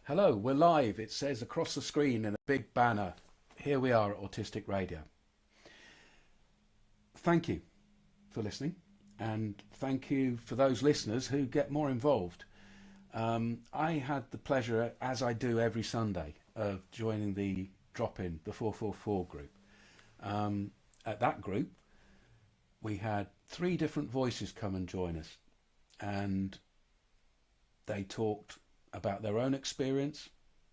Hello, we're live. It says across the screen in a big banner. Here we are at Autistic Radio. Thank you for listening, and thank you for those listeners who get more involved. I had the pleasure, as I do every Sunday, of joining the drop-in, the 444 group. At that group, we had 3 different voices come and join us, and they talked about their own experience.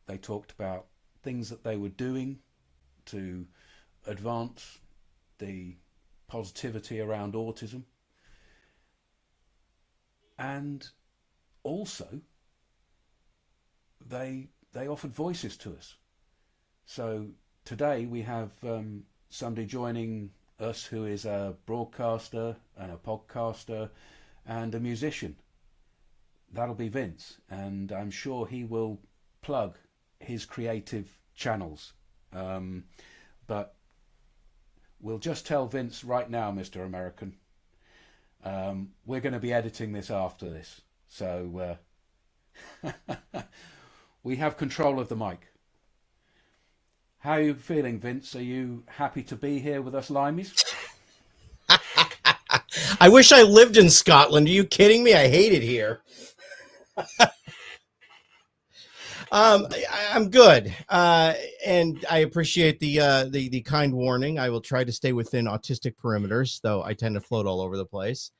They talked about things that they were doing to advance the positivity around autism, and also they offered voices to us. So today we have somebody joining us who is a broadcaster and a podcaster and a musician. That'll be Vince, and I'm sure he will plug his creative channels. But we'll just tell Vince right now, Mr. American, we're going to be editing this after this. So we have control of the mic. How are you feeling, Vince? Are you happy to be here with us Limeys? I wish I lived in Scotland. Are you kidding me? I hate it here. I'm good, and I appreciate the kind warning. I will try to stay within autistic perimeters, though I tend to float all over the place.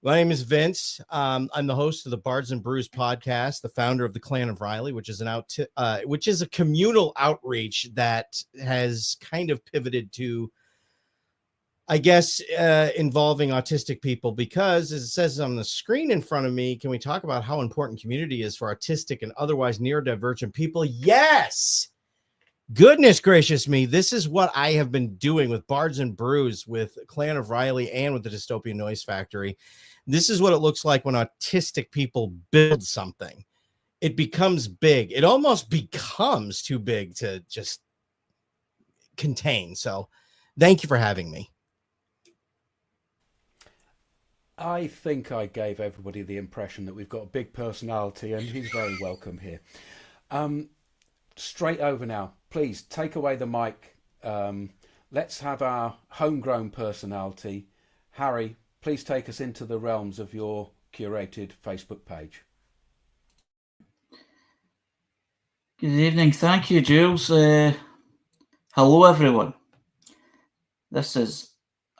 My name is Vince. I'm the host of the Bards and Brews podcast, the founder of the Clan of Riley, which is a communal outreach that has kind of pivoted to, I guess, involving autistic people, because as it says on the screen in front of me, can we talk about how important community is for autistic and otherwise neurodivergent people? Yes. Goodness gracious me. This is what I have been doing with Bards and Brews, with Clan of Riley, and with the Dystopian Noise Factory. This is what it looks like when autistic people build something. It becomes big. It almost becomes too big to just contain. So thank you for having me. I think I gave everybody the impression that we've got a big personality, and he's very welcome here. Straight over now. Please take away the mic. Let's have our homegrown personality. Harry, please take us into the realms of your curated Facebook page. Good evening. Thank you, Jules. Hello, everyone. This is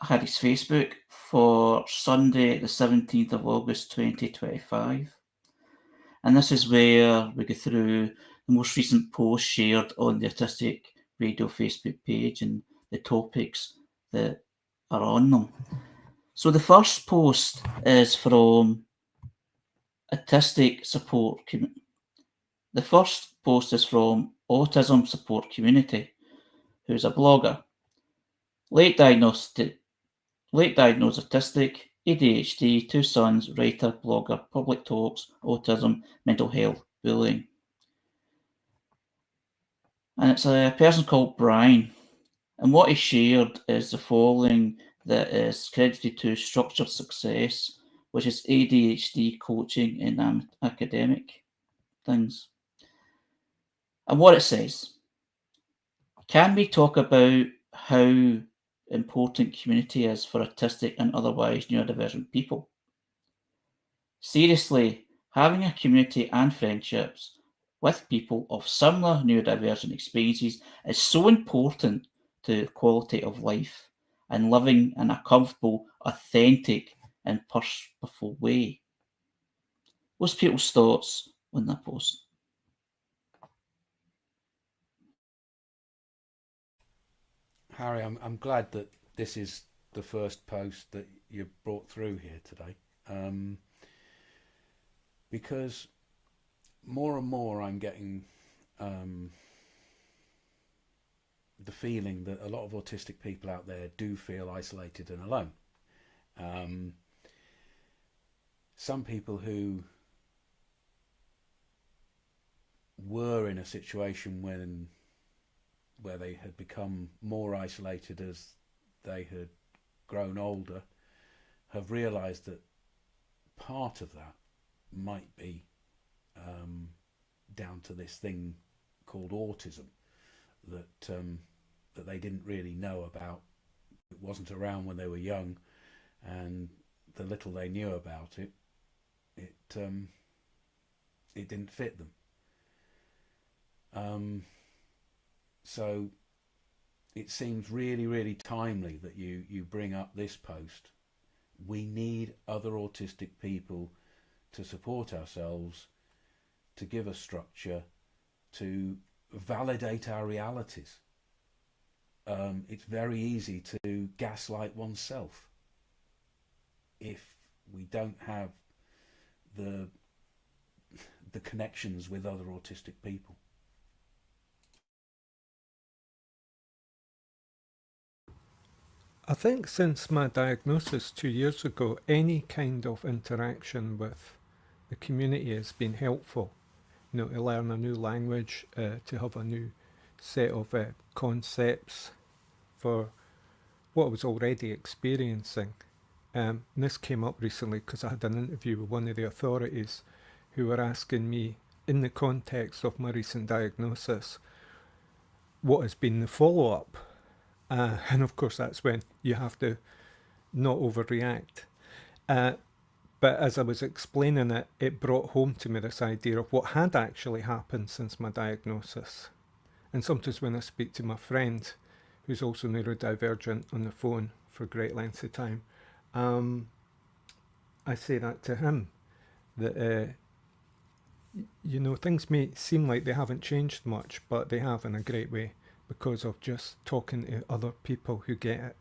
Harry's Facebook for Sunday, the 17th of August, 2025. And this is where we go through the most recent posts shared on the Autistic Radio Facebook page and the topics that are on them. So the first post is from Autistic Support Community. The first post is from Autism Support Community, who's a blogger. Late diagnosed autistic, ADHD, 2 sons, writer, blogger, public talks, autism, mental health, bullying. And it's a person called Brian. And what he shared is the following that is credited to Structured Success, which is ADHD coaching and academic things. And what it says: can we talk about how important community is for autistic and otherwise neurodivergent people? Seriously, having a community and friendships with people of similar neurodivergent experiences is so important to quality of life and living in a comfortable, authentic, and purposeful way. What's people's thoughts on that post? Harry, I'm glad that this is the first post that you brought through here today, because more and more I'm getting the feeling that a lot of autistic people out there do feel isolated and alone. Some people who were in a situation where they had become more isolated as they had grown older have realised that part of that might be down to this thing called autism that they didn't really know about. It wasn't around when they were young, and the little they knew about it, it didn't fit them. So it seems really, really timely that you bring up this post. We need other autistic people to support ourselves, to give us structure, to validate our realities. It's very easy to gaslight oneself if we don't have the connections with other autistic people. I think since my diagnosis 2 years ago, any kind of interaction with the community has been helpful. You know, to learn a new language, to have a new set of concepts for what I was already experiencing. And this came up recently because I had an interview with one of the authorities who were asking me, in the context of my recent diagnosis, what has been the follow-up? And of course that's when you have to not overreact. But as I was explaining it, it brought home to me this idea of what had actually happened since my diagnosis. And sometimes when I speak to my friend, who's also neurodivergent, on the phone for great lengths of time, I say that to him, that you know, things may seem like they haven't changed much, but they have in a great way, because of just talking to other people who get it.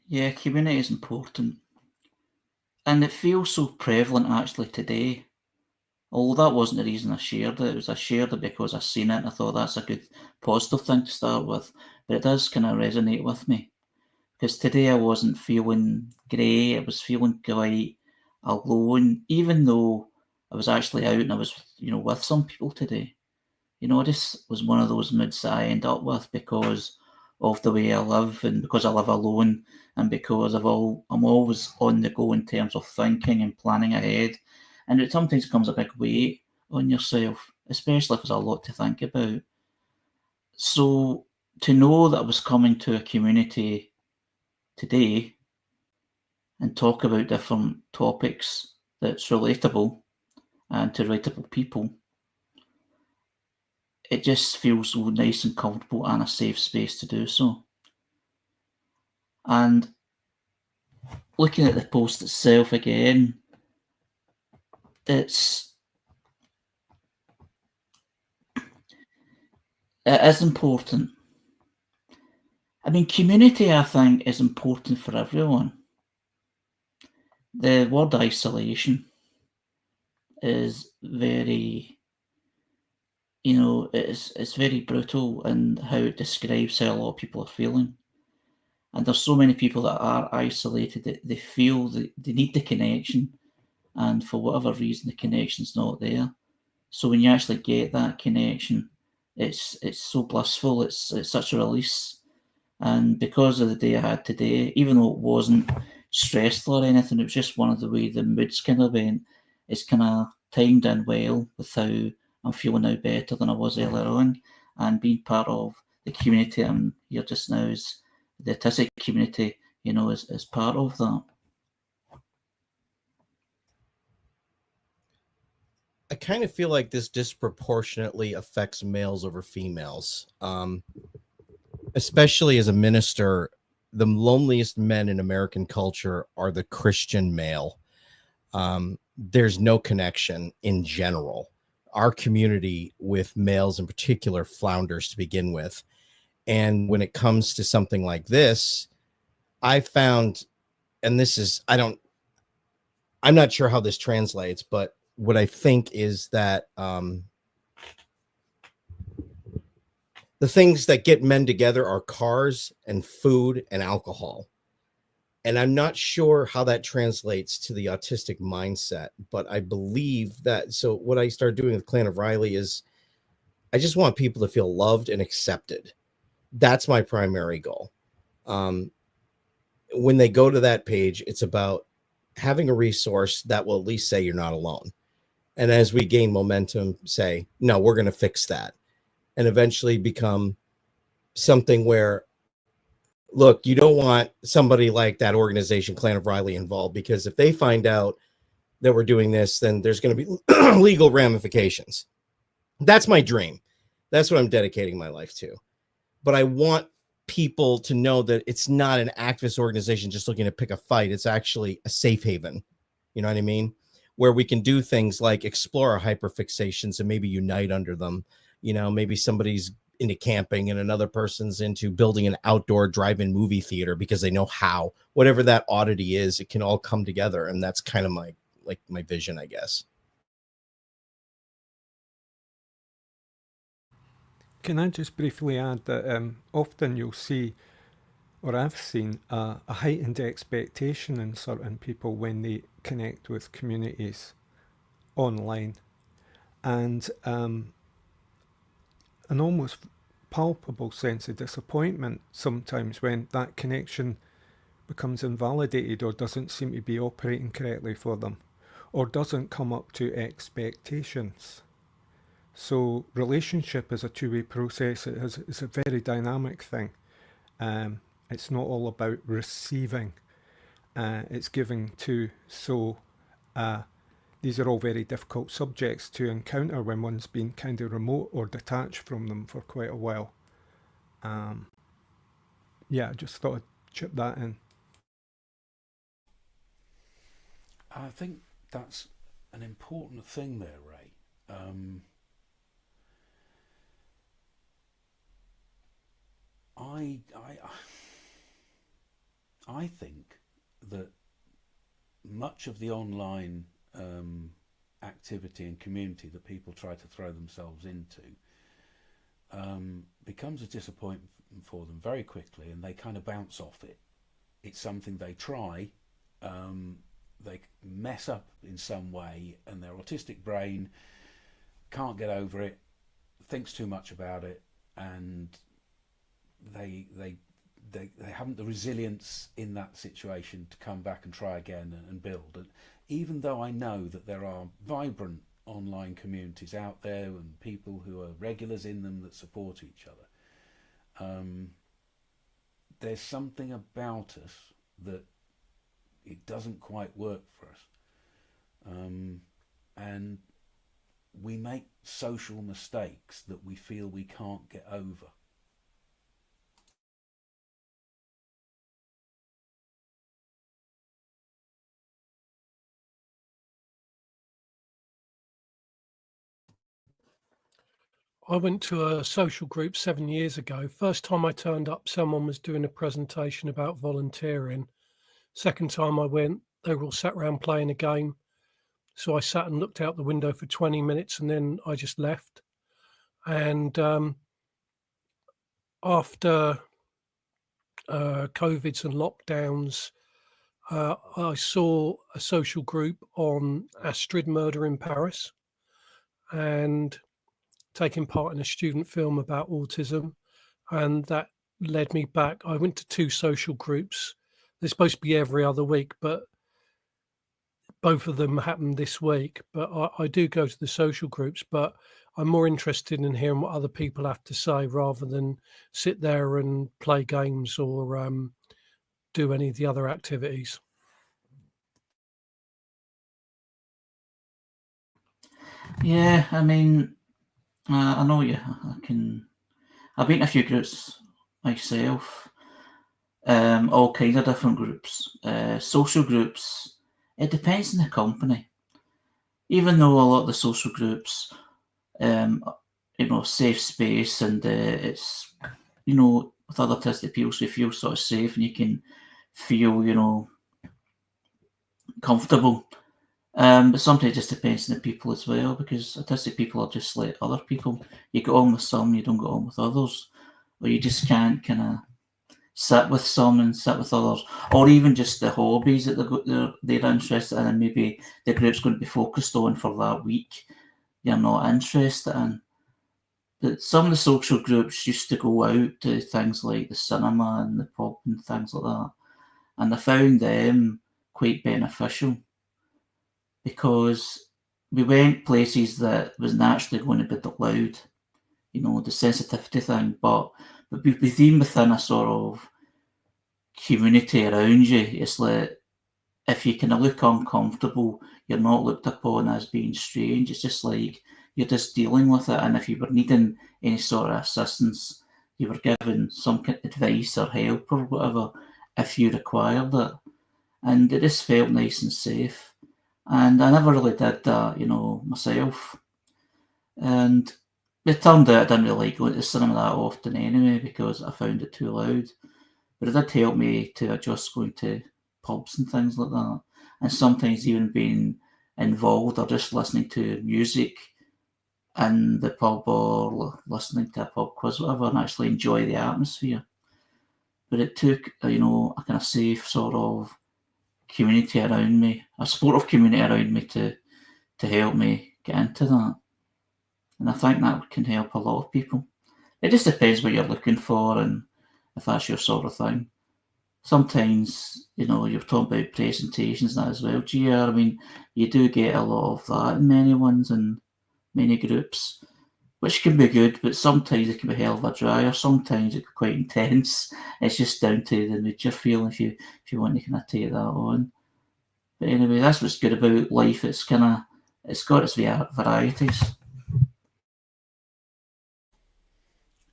Yeah, community is important. And it feels so prevalent actually today. Although that wasn't the reason I shared it. I shared it because I seen it and I thought that's a good positive thing to start with. But it does kind of resonate with me. Because today I wasn't feeling great. I was feeling quite alone, even though I was actually out and I was, with some people today. This was one of those moods that I end up with because of the way I live and because I live alone and because I'm always on the go in terms of thinking and planning ahead. And it sometimes becomes a big weight on yourself, especially if there's a lot to think about. So to know that I was coming to a community today and talk about different topics that's relatable and to relatable people, it just feels so nice and comfortable and a safe space to do so. And looking at the post itself again, it is important. I mean, community, I think, is important for everyone. The word isolation is very, it's very brutal in how it describes how a lot of people are feeling. And there's so many people that are isolated that they feel that they need the connection, and for whatever reason, the connection's not there. So when you actually get that connection, it's so blissful. It's such a release. And because of the day I had today, even though it wasn't stressful or anything, it was just one of the way the moods kind of went. It's kind of timed in well with how I'm feeling now, better than I was earlier on. And being part of the community I'm here just now is the autistic community, is part of that. I kind of feel like this disproportionately affects males over females. Especially as a minister, the loneliest men in American culture are the Christian male. There's no connection in general. Our community with males in particular flounders to begin with. And when it comes to something like this, I found, and this is, I'm not sure how this translates, but what I think is that the things that get men together are cars and food and alcohol. And I'm not sure how that translates to the autistic mindset, but I believe that. So what I started doing with Clan of Riley is I just want people to feel loved and accepted. That's my primary goal. when they go to that page, it's about having a resource that will at least say you're not alone. And as we gain momentum, say, no, we're going to fix that, and eventually become something where, look, you don't want somebody like that organization, Clan of Riley, involved, because if they find out that we're doing this, then there's going to be legal ramifications. That's my dream. That's what I'm dedicating my life to. But I want people to know that it's not an activist organization just looking to pick a fight. It's actually a safe haven. You know what I mean? Where we can do things like explore our hyperfixations and maybe unite under them. You know, maybe somebody's into camping and another person's into building an outdoor drive-in movie theater because they know how. Whatever that oddity is, it can all come together. And that's kind of my vision, I guess. Can I just briefly add that often you'll see, or I've seen, a heightened expectation in certain people when they connect with communities online, and an almost palpable sense of disappointment sometimes when that connection becomes invalidated or doesn't seem to be operating correctly for them, or doesn't come up to expectations. So relationship is a two-way process. It's a very dynamic thing. It's not all about receiving. It's giving too. So these are all very difficult subjects to encounter when one's been kind of remote or detached from them for quite a while. Yeah, I just thought I'd chip that in. I think that's an important thing there, Ray. I think that much of the online activity and community that people try to throw themselves into becomes a disappointment for them very quickly, and they kind of bounce off it. It's something they try, they mess up in some way, and their autistic brain can't get over it, thinks too much about it, and they haven't the resilience in that situation to come back and try again and build. And even though I know that there are vibrant online communities out there and people who are regulars in them that support each other, there's something about us that it doesn't quite work for us, and we make social mistakes that we feel we can't get over. I went to a social group 7 years ago. First time I turned up, someone was doing a presentation about volunteering. Second time I went, they were all sat around playing a game. So I sat and looked out the window for 20 minutes and then I just left. And after COVIDs and lockdowns, I saw a social group on Astrid murder in Paris and taking part in a student film about autism, and that led me back. I went to 2 social groups. They're supposed to be every other week, but both of them happened this week. But I do go to the social groups, but I'm more interested in hearing what other people have to say rather than sit there and play games or do any of the other activities. Yeah, I mean, I know you. I've been in a few groups myself, all kinds of different groups, social groups. It depends on the company. Even though a lot of the social groups, safe space, and it's, with other autistic people, so you feel sort of safe and you can feel, comfortable. But sometimes it just depends on the people as well, because autistic people are just like other people. You get on with some, you don't get on with others, or you just can't kind of sit with some and sit with others, or even just the hobbies that they're interested in, and maybe the group's going to be focused on for that week, you're not interested in. But some of the social groups used to go out to things like the cinema and the pub and things like that. And I found them quite beneficial because we went places that was naturally going to be loud, the sensitivity thing, but within a sort of community around you, it's like if you kind of look uncomfortable, you're not looked upon as being strange. It's just like you're just dealing with it. And if you were needing any sort of assistance, you were given some kind of advice or help or whatever if you required it. And it just felt nice and safe. And I never really did that, myself. And it turned out I didn't really like going to the cinema that often anyway because I found it too loud. But it did help me to adjust going to pubs and things like that. And sometimes even being involved or just listening to music in the pub or listening to a pub quiz, whatever, and actually enjoy the atmosphere. But it took, a kind of safe sort of community around me, a supportive community around me to help me get into that. And I think that can help a lot of people. It just depends what you're looking for and if that's your sort of thing. Sometimes, you're talking about presentations and that as well, GR. I mean, you do get a lot of that in many ones and many groups, which can be good, but sometimes it can be hell of a dry, or sometimes it can be quite intense. It's just down to the mood you're feeling if you want to kind of take that on. But anyway, that's what's good about life. It's got its varieties.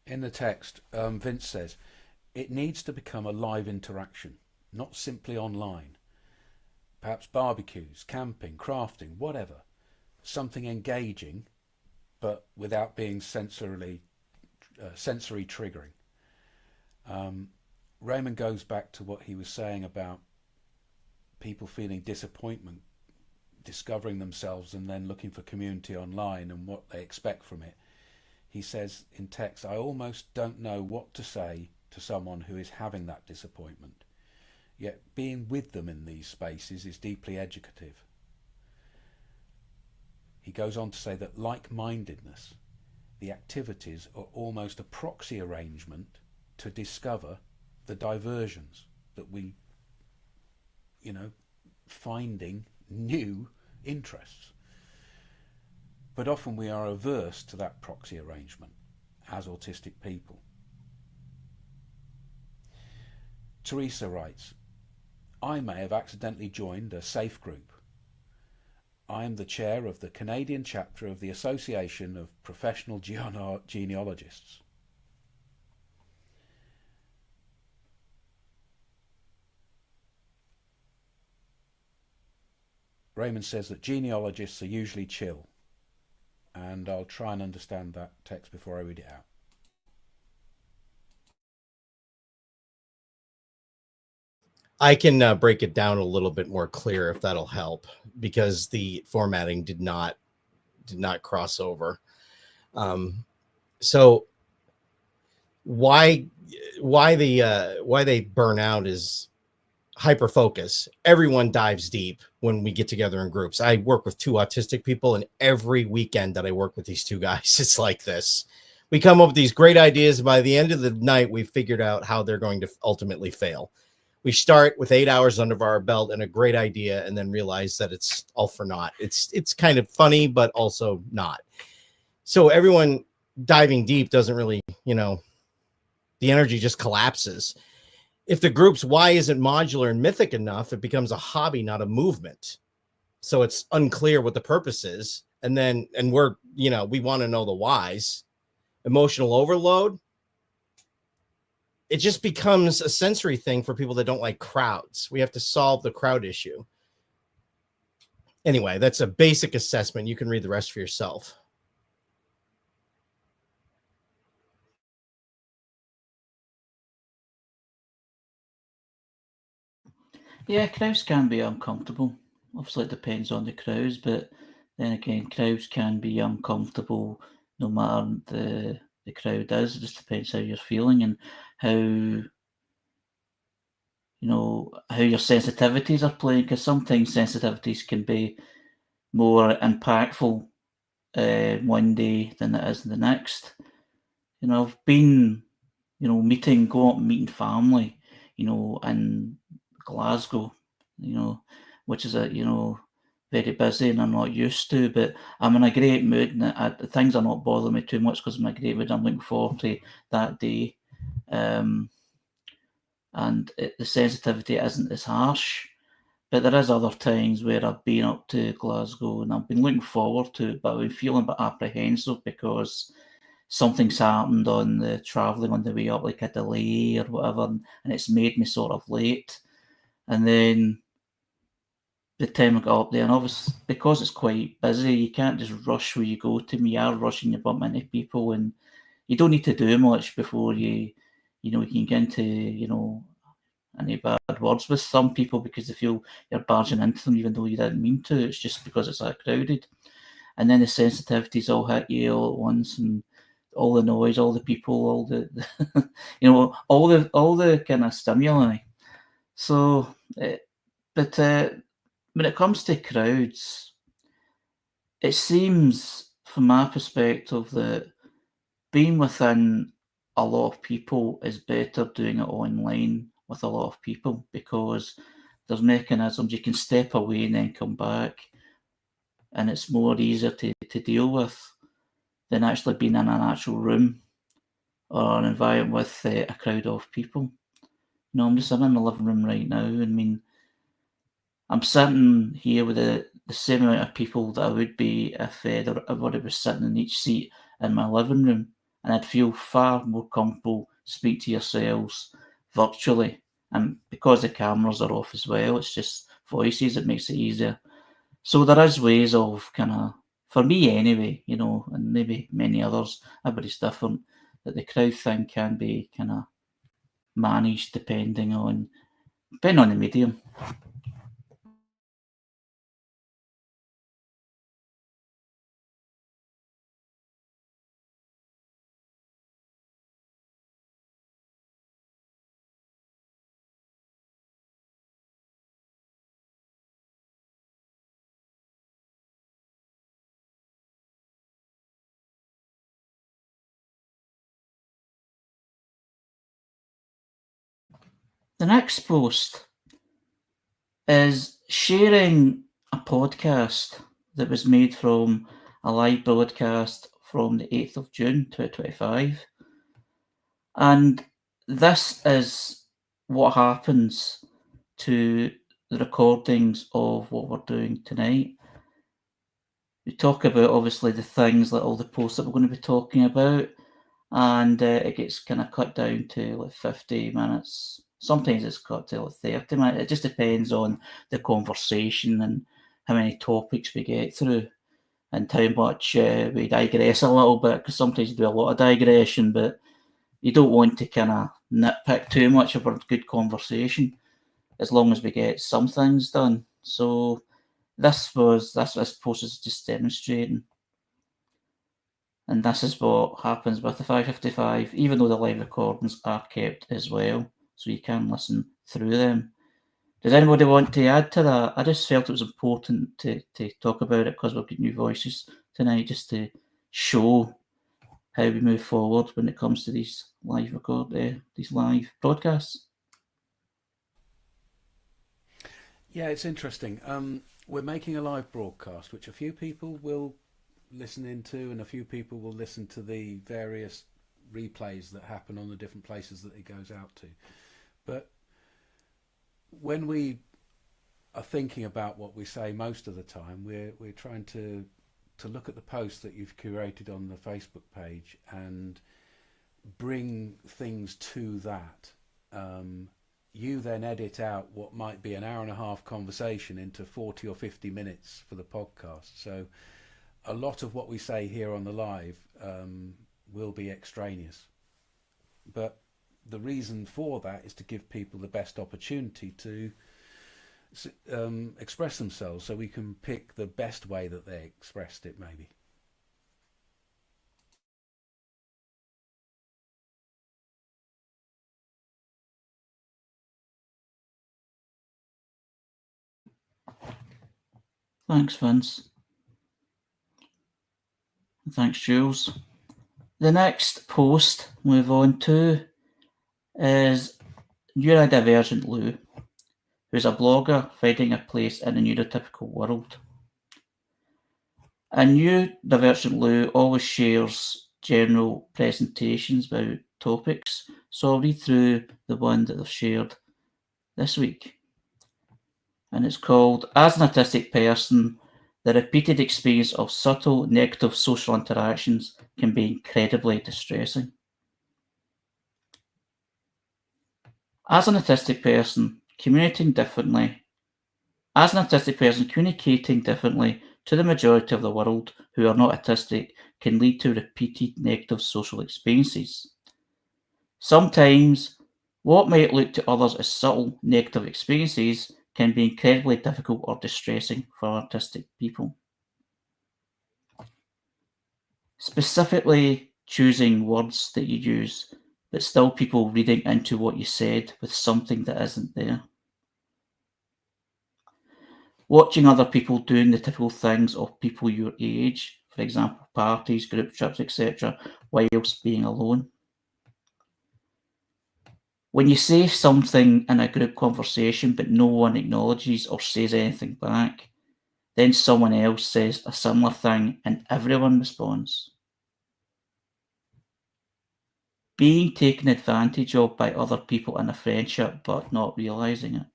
In the text, Vince says, it needs to become a live interaction, not simply online. Perhaps barbecues, camping, crafting, whatever. Something engaging, but without being sensory triggering. Raymond goes back to what he was saying about people feeling disappointment, discovering themselves and then looking for community online and what they expect from it. He says in text, I almost don't know what to say to someone who is having that disappointment. Yet being with them in these spaces is deeply educative. He goes on to say that like-mindedness, the activities are almost a proxy arrangement to discover the diversions that we, finding new interests. But often we are averse to that proxy arrangement as autistic people. Teresa writes, I may have accidentally joined a safe group. I am the chair of the Canadian chapter of the Association of Professional Genealogists. Raymond says that genealogists are usually chill, and I'll try and understand that text before I read it out. I can break it down a little bit more clear if that'll help, because the formatting did not cross over. So why they burn out is hyper focus. Everyone dives deep when we get together in groups. I work with 2 autistic people, and every weekend that I work with these 2 guys, it's like this. We come up with these great ideas, and by the end of the night, we've figured out how they're going to ultimately fail. We start with 8 hours under our belt and a great idea, and then realize that it's all for naught. It's kind of funny, but also not. So everyone diving deep doesn't really, the energy just collapses. If the group's why isn't modular and mythic enough, it becomes a hobby, not a movement. So it's unclear what the purpose is. And we're, we want to know the whys. Emotional overload. It just becomes a sensory thing for people that don't like crowds. We have to solve the crowd issue. Anyway, that's a basic assessment. You can read the rest for yourself. Yeah, crowds can be uncomfortable. Obviously, it depends on the crowds, but then again, crowds can be uncomfortable no matter the crowd is. It just depends how you're feeling and how your sensitivities are playing, because sometimes sensitivities can be more impactful one day than it is the next. I've been, going out and meeting family, and Glasgow, which is very busy and I'm not used to, but I'm in a great mood and things are not bothering me too much because I'm in a great mood. I'm looking forward to that day. And the sensitivity isn't as harsh, but there is other times where I've been up to Glasgow and I've been looking forward to it, but I've been feeling a bit apprehensive because something's happened on the travelling on the way up, like a delay or whatever, and it's made me sort of late. And then the time I got up there, and obviously because it's quite busy, you can't just rush where you go to. You are rushing, you bump into people, and you don't need to do much before you can get into any bad words with some people because they feel you're barging into them even though you didn't mean to. It's just because it's that crowded. And then the sensitivities all hit you all at once, and all the noise, all the people, all the all the kind of stimuli. So, but when it comes to crowds, it seems from my perspective that being within a lot of people is better doing it online with a lot of people because there's mechanisms you can step away and then come back, and it's more easier to deal with than actually being in an actual room or an environment with a crowd of people. I'm just in the living room right now. I mean, I'm sitting here with the same amount of people that I would be if everybody was sitting in each seat in my living room, and I'd feel far more comfortable speak to yourselves virtually. And because the cameras are off as well, it's just voices, it makes it easier. So there is ways of kind of, for me anyway, and maybe many others, everybody's different, that the crowd thing can be kind of managed depending on the medium. The next post is sharing a podcast that was made from a live broadcast from the 8th of June 2025. And this is what happens to the recordings of what we're doing tonight. We talk about, obviously, the things, like all the posts that we're going to be talking about, and it gets kind of cut down to like 50 minutes. Sometimes it's cut to like 30 minutes. It just depends on the conversation and how many topics we get through and how much we digress a little bit, because sometimes you do a lot of digression, but you don't want to kind of nitpick too much of a good conversation as long as we get some things done. So this post is just demonstrating. And this is what happens with the 555, even though the live recordings are kept as well, so you can listen through them. Does anybody want to add to that? I just felt it was important to talk about it because we've got new voices tonight, just to show how we move forward when it comes to these live broadcasts. Yeah, it's interesting. We're making a live broadcast, which a few people will listen into, and a few people will listen to the various replays that happen on the different places that it goes out to. But when we are thinking about what we say most of the time, we're trying to look at the posts that you've curated on the Facebook page and bring things to that. You then edit out what might be an hour and a half conversation into 40 or 50 minutes for the podcast. So a lot of what we say here on the live will be extraneous. But the reason for that is to give people the best opportunity to express themselves, so we can pick the best way that they expressed it, maybe. Thanks, Vince. Thanks, Jules. The next post we move on to is Neurodivergent Lou. who's a blogger finding a place in the neurotypical world. A new Divergent Lou always shares general presentations about topics, so I'll read through the one that they've shared this week. And it's called, As an Autistic Person, the repeated experience of subtle negative social interactions can be incredibly distressing. As an autistic person, communicating differently to the majority of the world who are not autistic can lead to repeated negative social experiences. Sometimes, what might look to others as subtle negative experiences can be incredibly difficult or distressing for autistic people. Specifically, choosing words that you use, but still people reading into what you said with something that isn't there. Watching other people doing the typical things of people your age, for example, parties, group trips, etc., whilst being alone. When you say something in a group conversation but no one acknowledges or says anything back, then someone else says a similar thing and everyone responds. Being taken advantage of by other people in a friendship but not realising it.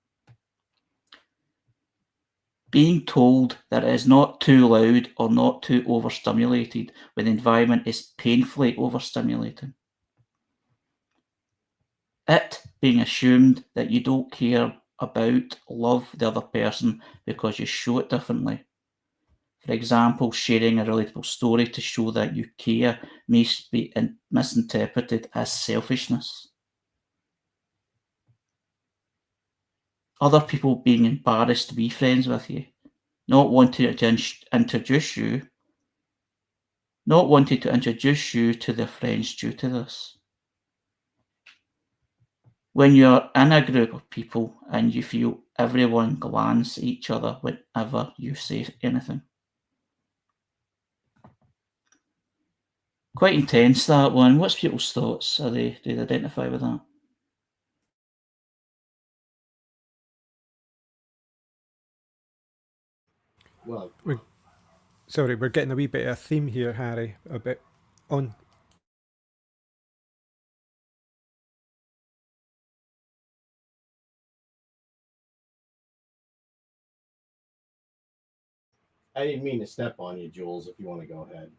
Being told that it is not too loud or not too overstimulated when the environment is painfully overstimulating. It being assumed that you don't care about, love the other person because you show it differently. For example, sharing a relatable story to show that you care may be misinterpreted as selfishness. Other people being embarrassed to be friends with you, not wanting to introduce you to their friends due to this. When you're in a group of people and you feel everyone glance at each other whenever you say anything. Quite intense, that one. What's people's thoughts? Do they identify with that? Well, Sorry, we're getting a wee bit of a theme here, Harry. A bit on. I didn't mean to step on you, Jules, if you want to go ahead.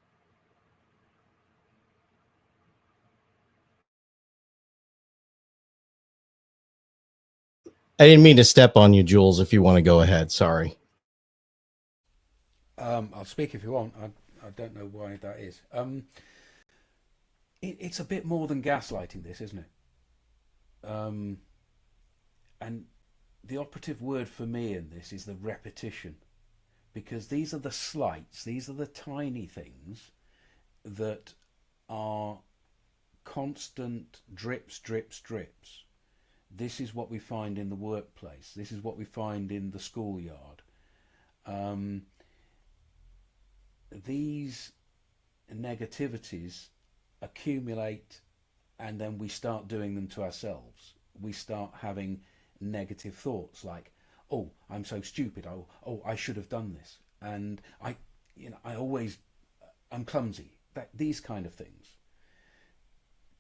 I didn't mean to step on you, Jules, if you want to go ahead. Sorry. I'll speak if you want. I don't know why that is. It's a bit more than gaslighting, this, isn't it? And the operative word for me in this is the repetition, because these are the slights, these are the tiny things that are constant drips. This is what we find in the workplace. This is what we find in the schoolyard. These negativities accumulate, and then we start doing them to ourselves. We start having negative thoughts like, "Oh, I'm so stupid. Oh, I should have done this, and I'm clumsy." These kind of things.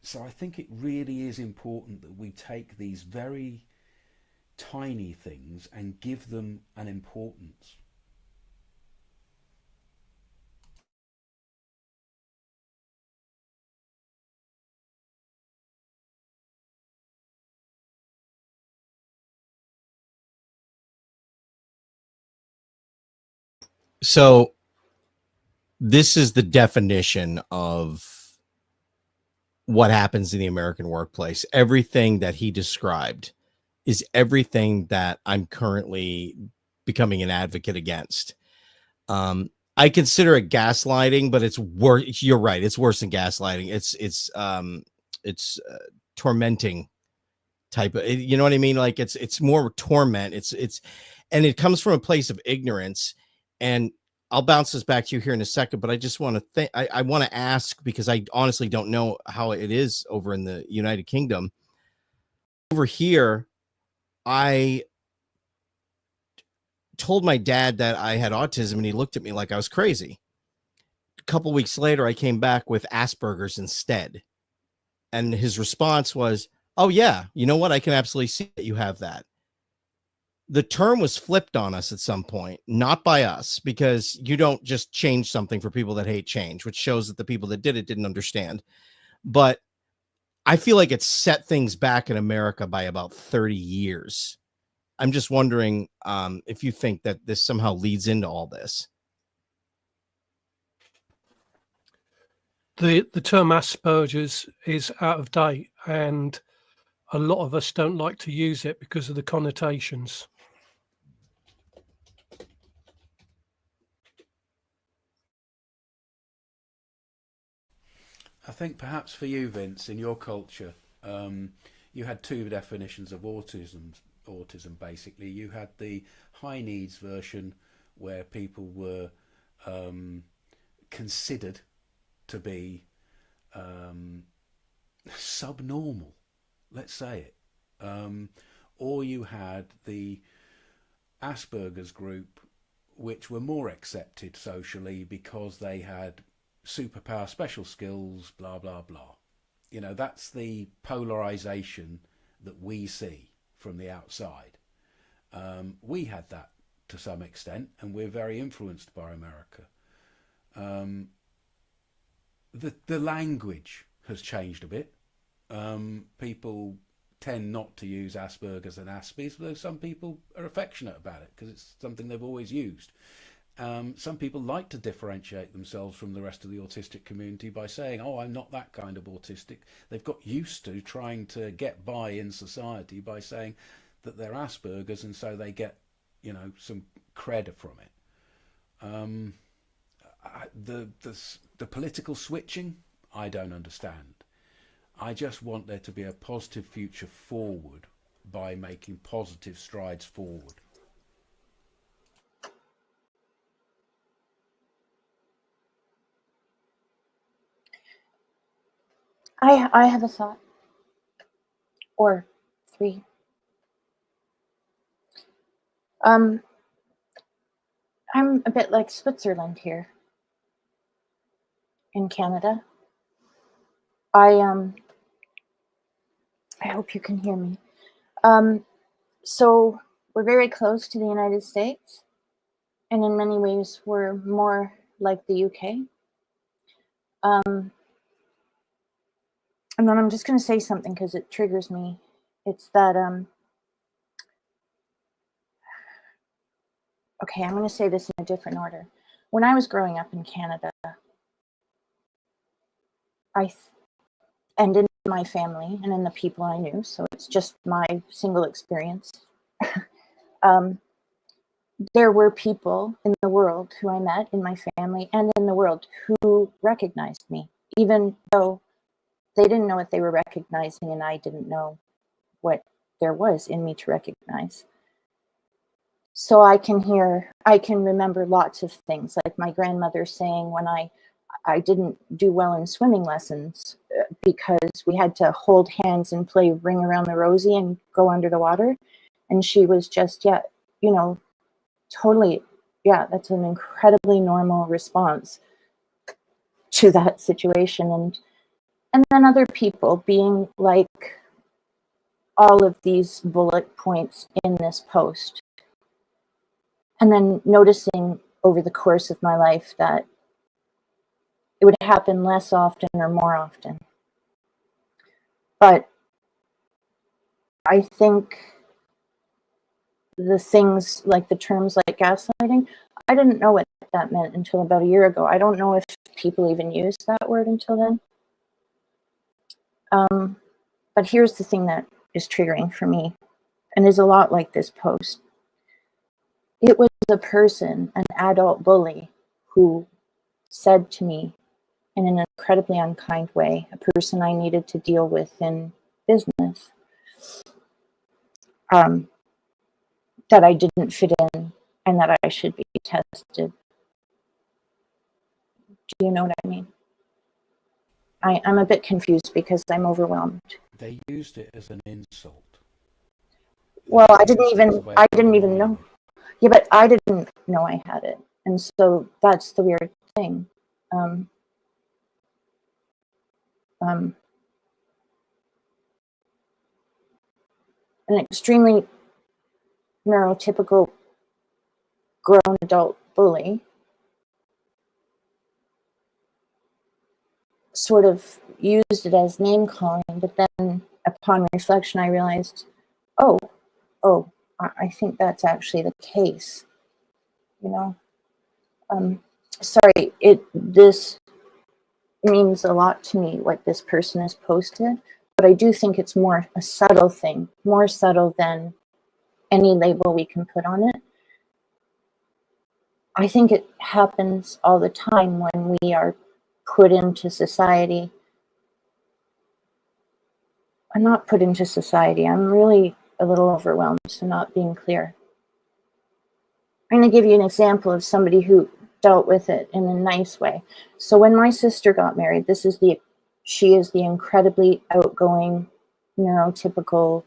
So I think it really is important that we take these very tiny things and give them an importance. So this is the definition of what happens in the American workplace. Everything that he described is everything that I'm currently becoming an advocate against. I consider it gaslighting, but it's worse. You're right. It's worse than gaslighting. It's tormenting type of, you know what I mean? Like it's more torment. And it comes from a place of ignorance. And I'll bounce this back to you here in a second, but I just want to I want to ask, because I honestly don't know how it is over in the United Kingdom. Over here, I told my dad that I had autism, and he looked at me like I was crazy. A couple weeks later, I came back with Asperger's instead. And his response was, "Oh, yeah, you know what? I can absolutely see that you have that." The term was flipped on us at some point, not by us, because you don't just change something for people that hate change, which shows that the people that did it didn't understand. But I feel like it set things back in America by about 30 years. I'm just wondering if you think that this somehow leads into all this. The term Asperger's is out of date, and a lot of us don't like to use it because of the connotations. I think perhaps for you, Vince, in your culture, you had two definitions of autism. Autism, basically, you had the high needs version, where people were considered to be subnormal, let's say it, or you had the Asperger's group, which were more accepted socially because they had superpower special skills, blah blah blah. You know, that's the polarization that we see from the outside. We had that to some extent, and we're very influenced by America. The language has changed a bit. People tend not to use Asperger's and Aspies, though some people are affectionate about it because it's something they've always used. Some people like to differentiate themselves from the rest of the autistic community by saying, "Oh, I'm not that kind of autistic." They've got used to trying to get by in society by saying that they're Asperger's, and so they get, you know, some credit from it. The political switching, I don't understand. I just want there to be a positive future forward by making positive strides forward. I have a thought, or three. I'm a bit like Switzerland here in Canada. I hope you can hear me. So we're very close to the United States, and in many ways we're more like the UK. And then I'm just going to say something because it triggers me. It's that, okay, I'm going to say this in a different order. When I was growing up in Canada, and in my family and in the people I knew, so it's just my single experience, there were people in the world who I met in my family and in the world who recognized me, even though they didn't know what they were recognizing and I didn't know what there was in me to recognize. So I can remember lots of things, like my grandmother saying when I didn't do well in swimming lessons because we had to hold hands and play Ring Around the Rosie and go under the water. And she was just, yeah, you know, totally, yeah, that's an incredibly normal response to that situation. And then other people being like all of these bullet points in this post. And then noticing over the course of my life that it would happen less often or more often. But I think the things like the terms like gaslighting, I didn't know what that meant until about a year ago. I don't know if people even use that word until then. But here's the thing that is triggering for me and is a lot like this post. It was a person, an adult bully, who said to me in an incredibly unkind way, a person I needed to deal with in business, that I didn't fit in and that I should be tested. Do you know what I mean? I'm a bit confused because I'm overwhelmed. They used it as an insult. Well, I didn't even know. Yeah, but I didn't know I had it. And so that's the weird thing. An extremely neurotypical grown adult bully sort of used it as name calling, but then upon reflection, I realized, oh, I think that's actually the case. You know, sorry, this means a lot to me what this person has posted, but I do think it's more a subtle thing, more subtle than any label we can put on it. I think it happens all the time when we are put into society. I'm not put into society. I'm really a little overwhelmed, so not being clear. I'm going to give you an example of somebody who dealt with it in a nice way. So when my sister got married, she is the incredibly outgoing, neurotypical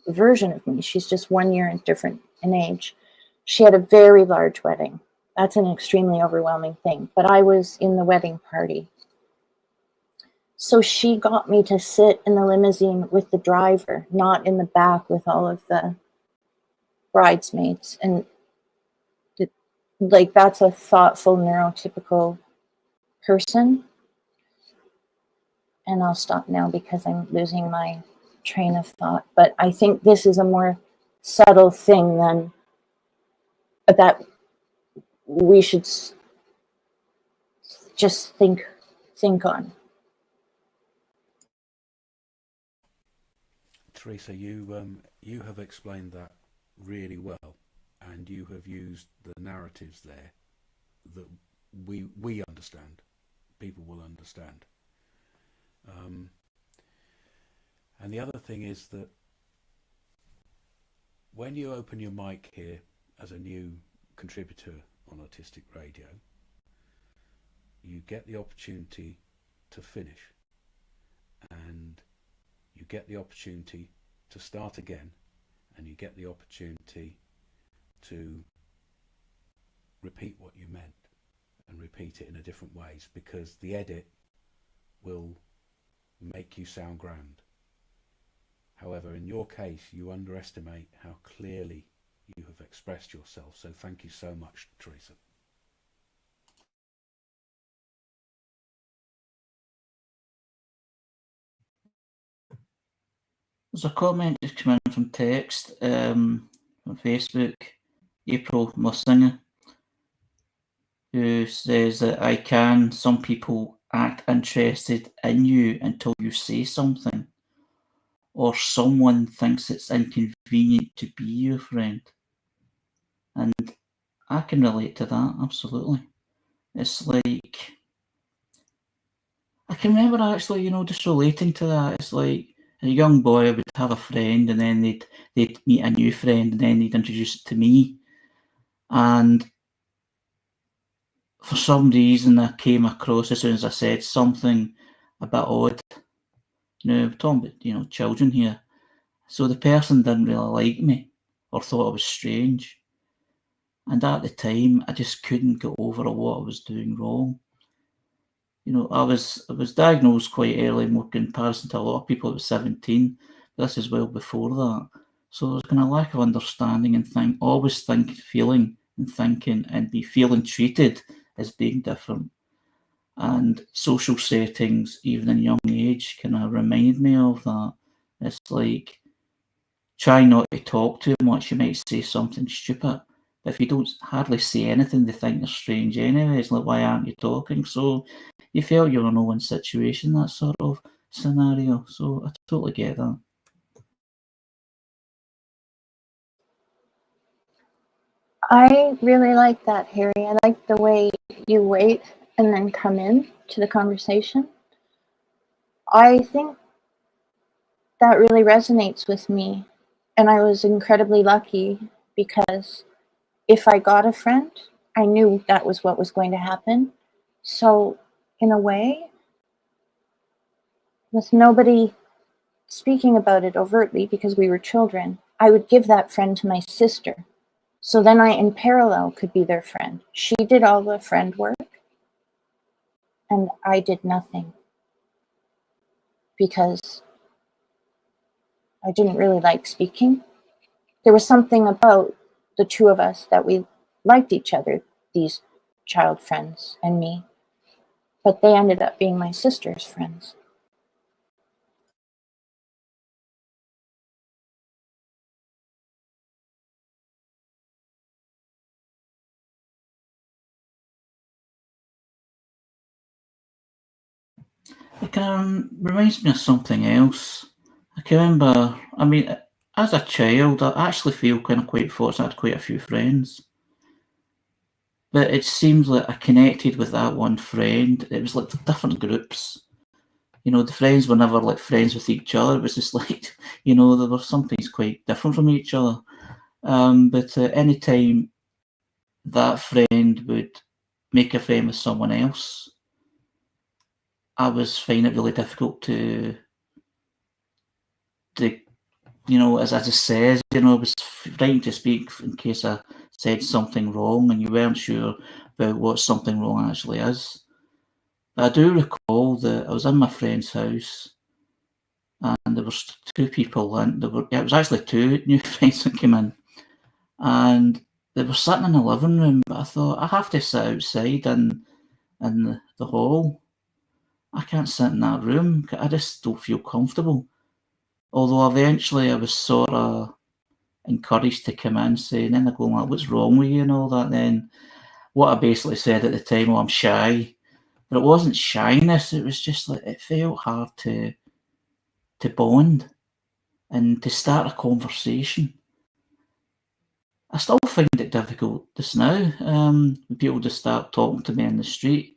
version of me. She's just 1 year different in age. She had a very large wedding. That's an extremely overwhelming thing. But I was in the wedding party. So she got me to sit in the limousine with the driver, not in the back with all of the bridesmaids. And that's a thoughtful, neurotypical person. And I'll stop now because I'm losing my train of thought. But I think this is a more subtle thing than that we should just think on. Teresa, you have explained that really well, and you have used the narratives there that we understand, people will understand. And the other thing is that when you open your mic here as a new contributor on Autistic Radio, you get the opportunity to finish, and you get the opportunity to start again, and you get the opportunity to repeat what you meant and repeat it in a different ways, because the edit will make you sound grand. However, in your case, you underestimate how clearly you have expressed yourself. So thank you so much, Teresa. There's a comment just come in from text on Facebook, April Musinger, who says that some people act interested in you until you say something, or someone thinks it's inconvenient to be your friend. And I can relate to that, absolutely. It's like, I can remember actually, just relating to that. It's like a young boy would have a friend, and then they'd meet a new friend, and then they'd introduce it to me. And for some reason, I came across, as soon as I said something a bit odd, we're talking about, children here. So the person didn't really like me or thought I was strange. And at the time, I just couldn't get over what I was doing wrong. I was diagnosed quite early in comparison to a lot of people. It was 17. This is well before that. So there's kind of lack of understanding and always feeling and thinking and be feeling treated as being different. And social settings, even in young age, kind of remind me of that. It's like, try not to talk too much. You might say something stupid. But if you don't hardly say anything, they think you're strange anyway. It's like, why aren't you talking? So you felt you're in a no-win situation, that sort of scenario. So I totally get that. I really like that, Harry. I like the way you wait and then come in to the conversation. I think that really resonates with me. And I was incredibly lucky because if I got a friend, I knew that was what was going to happen. So in a way, with nobody speaking about it overtly because we were children, I would give that friend to my sister. So then I, in parallel, could be their friend. She did all the friend work, and I did nothing because I didn't really like speaking. There was something about the two of us that we liked each other, these child friends and me, but they ended up being my sister's friends. It reminds me of something else. I can remember, I mean, as a child, I actually feel kind of quite fortunate. I had quite a few friends. But it seems like I connected with that one friend. It was like different groups. You know, the friends were never like friends with each other. It was just like, you know, they were sometimes quite different from each other. But any time that friend would make a friend with someone else, I was finding it really difficult to you know, as I just said, you know, I was frightened to speak in case I said something wrong, and you weren't sure about what something wrong actually is. But I do recall that I was in my friend's house, and there was two people, and it was actually two new friends that came in, and they were sitting in the living room. But I thought, I have to sit outside in the hall. I can't sit in that room. I just don't feel comfortable. Although eventually I was sort of encouraged to come in, saying, then they're going like, what's wrong with you and all that. Then what I basically said at the time, I'm shy. But it wasn't shyness, it was just like, it felt hard to bond and to start a conversation. I still find it difficult just now, when people just start talking to me in the street.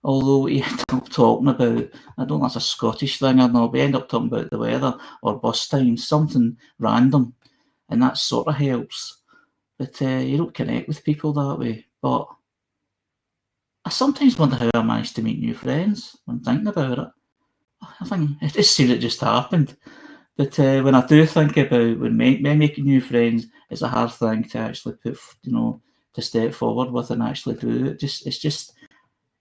Although we end up talking about, I don't know, that's a Scottish thing or not, we end up talking about the weather or bus times, something random, and that sort of helps. But you don't connect with people that way. But I sometimes wonder how I managed to meet new friends when thinking about it. I think it just seems it just happened. But when I do think about when making new friends, it's a hard thing to actually put, you know, to step forward with and actually do it. It's just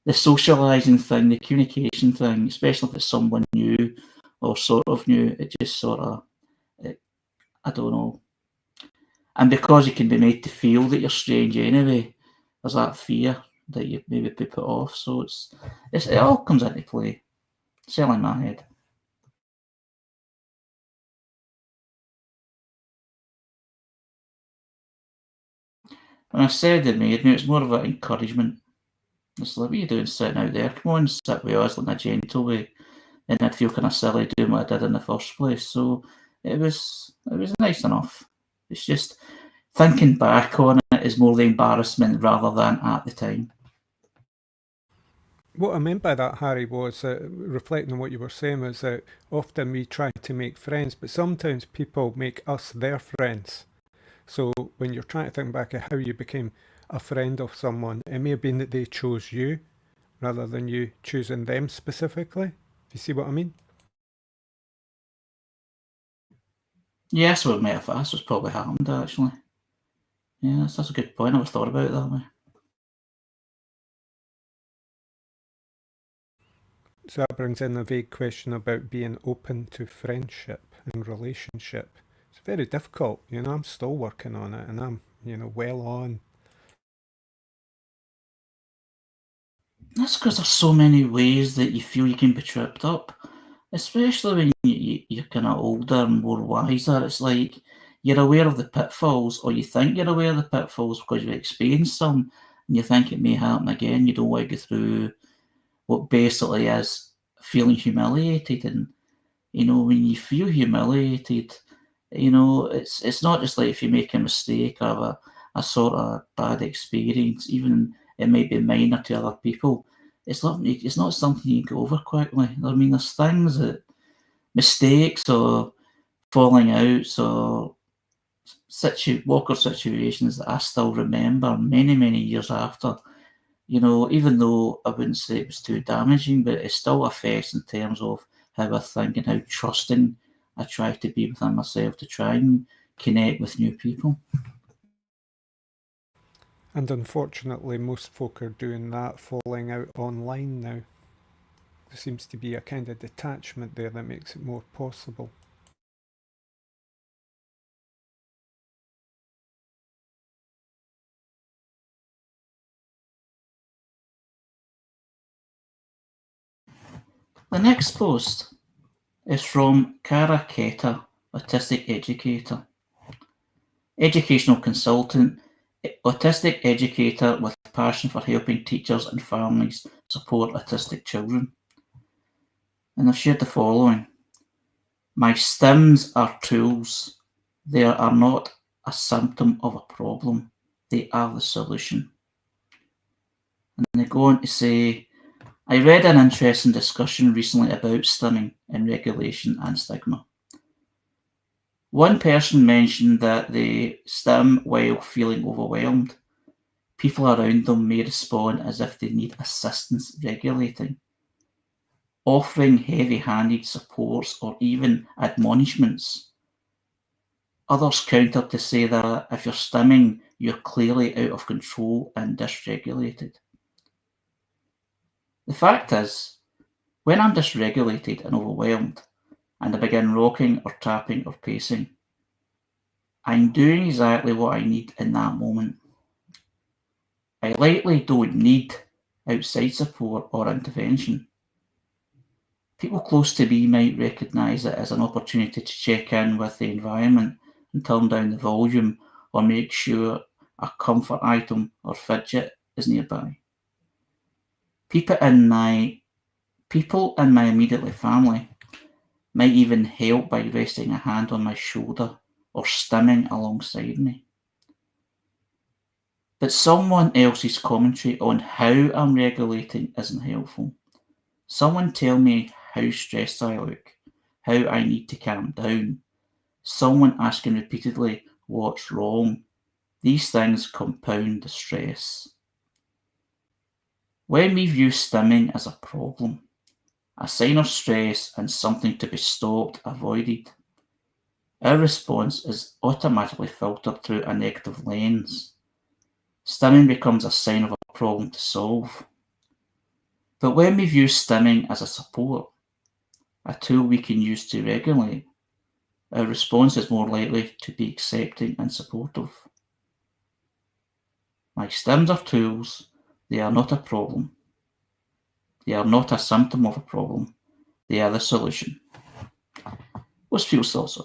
the socialising thing, the communication thing, especially if it's someone new or sort of new. It just sort of, I don't know. And because you can be made to feel that you're strange anyway, there's that fear that you maybe put off. So it all comes into play. Certainly in my head. When I said it made me, it's more of an encouragement. It's like, what are you doing sitting out there? Come on, sit with us in a gentle way. And I'd feel kind of silly doing what I did in the first place. So it was nice enough. It's just thinking back on it is more the embarrassment rather than at the time. What I meant by that, Harry, was reflecting on what you were saying, was that often we try to make friends, but sometimes people make us their friends. So when you're trying to think back at how you became a friend of someone, it may have been that they chose you rather than you choosing them specifically. Do you see what I mean? Yes, what may have that's what's probably happened actually. Yeah, that's a good point. I never thought about it that way. So that brings in a vague question about being open to friendship and relationship. It's very difficult, you know, I'm still working on it and I'm, you know, well on. That's because there's so many ways that you feel you can be tripped up, especially when you're kind of older and more wiser. It's like you're aware of the pitfalls, or you think you're aware of the pitfalls because you've experienced some, and you think it may happen again. You don't want to go through what basically is feeling humiliated. And you know, when you feel humiliated, you know, it's not just like if you make a mistake or have a sort of bad experience, even it might be minor to other people. It's not something you get over quickly. I mean, there's things that mistakes or falling outs or awkward situations that I still remember many, many years after. You know, even though I wouldn't say it was too damaging, but it still affects in terms of how I think and how trusting I try to be within myself to try and connect with new people. And unfortunately, most folk are doing that, falling out online now. There seems to be a kind of detachment there that makes it more possible. The next post is from Cara Keta, autistic educator, educational consultant, autistic educator with passion for helping teachers and families support autistic children. And I've shared the following. My stims are tools. They are not a symptom of a problem. They are the solution. And they go on to say, I read an interesting discussion recently about stimming in regulation and stigma. One person mentioned that they stim while feeling overwhelmed. People around them may respond as if they need assistance regulating, offering heavy-handed supports or even admonishments. Others counter to say that if you're stimming, you're clearly out of control and dysregulated. The fact is, when I'm dysregulated and overwhelmed, and I begin rocking or tapping or pacing, I'm doing exactly what I need in that moment. I likely don't need outside support or intervention. People close to me might recognise it as an opportunity to check in with the environment and turn down the volume or make sure a comfort item or fidget is nearby. People in my immediate family might even help by resting a hand on my shoulder or stimming alongside me. But someone else's commentary on how I'm regulating isn't helpful. Someone tell me how stressed I look, how I need to calm down. Someone asking repeatedly what's wrong. These things compound the stress. When we view stimming as a problem, a sign of stress and something to be stopped, avoided, our response is automatically filtered through a negative lens. Stimming becomes a sign of a problem to solve. But when we view stimming as a support, a tool we can use to regulate, our response is more likely to be accepting and supportive. My stims are tools. They are not a problem. They are not a symptom of a problem. They are the solution. What's people's thoughts on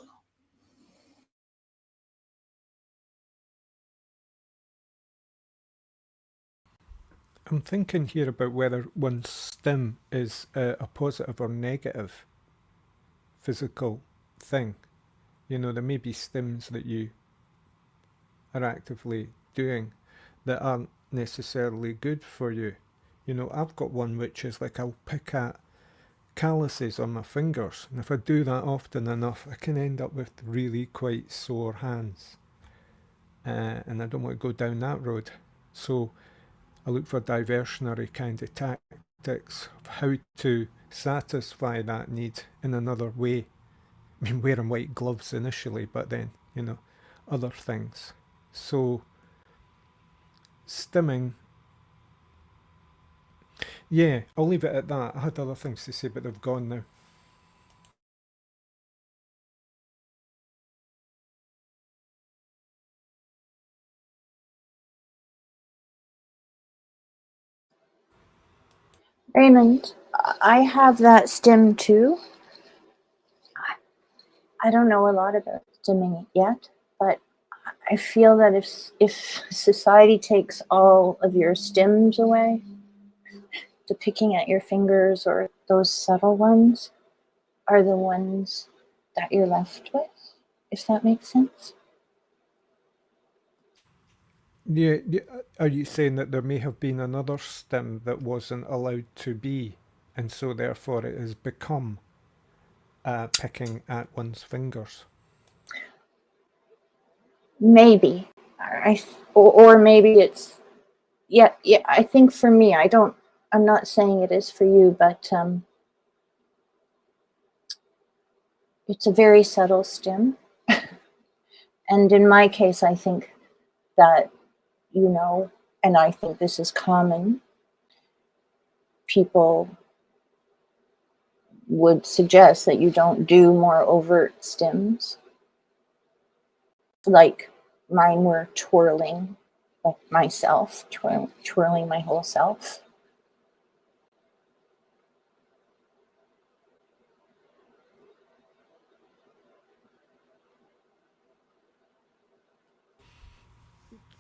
that? I'm thinking here about whether one's stim is a positive or negative physical thing. You know, there may be stims that you are actively doing that aren't necessarily good for you. You know, I've got one which is like I'll pick at calluses on my fingers, and if I do that often enough, I can end up with really quite sore hands. And I don't want to go down that road. So I look for diversionary kind of tactics of how to satisfy that need in another way. I mean, wearing white gloves initially, but then, you know, other things. So, stimming, yeah, I'll leave it at that. I had other things to say, but they've gone now. Raymond, I have that stim too. I don't know a lot about stimming yet, but I feel that if society takes all of your stims away, the picking at your fingers or those subtle ones are the ones that you're left with, if that makes sense. Yeah, are you saying that there may have been another stim that wasn't allowed to be, and so therefore it has become picking at one's fingers? Maybe, or maybe it's yeah. I think for me, I'm not saying it is for you, but it's a very subtle stim, and in my case, I think that you know, and I think this is common, people would suggest that you don't do more overt stims. Like mine were twirling, like myself, twirling my whole self.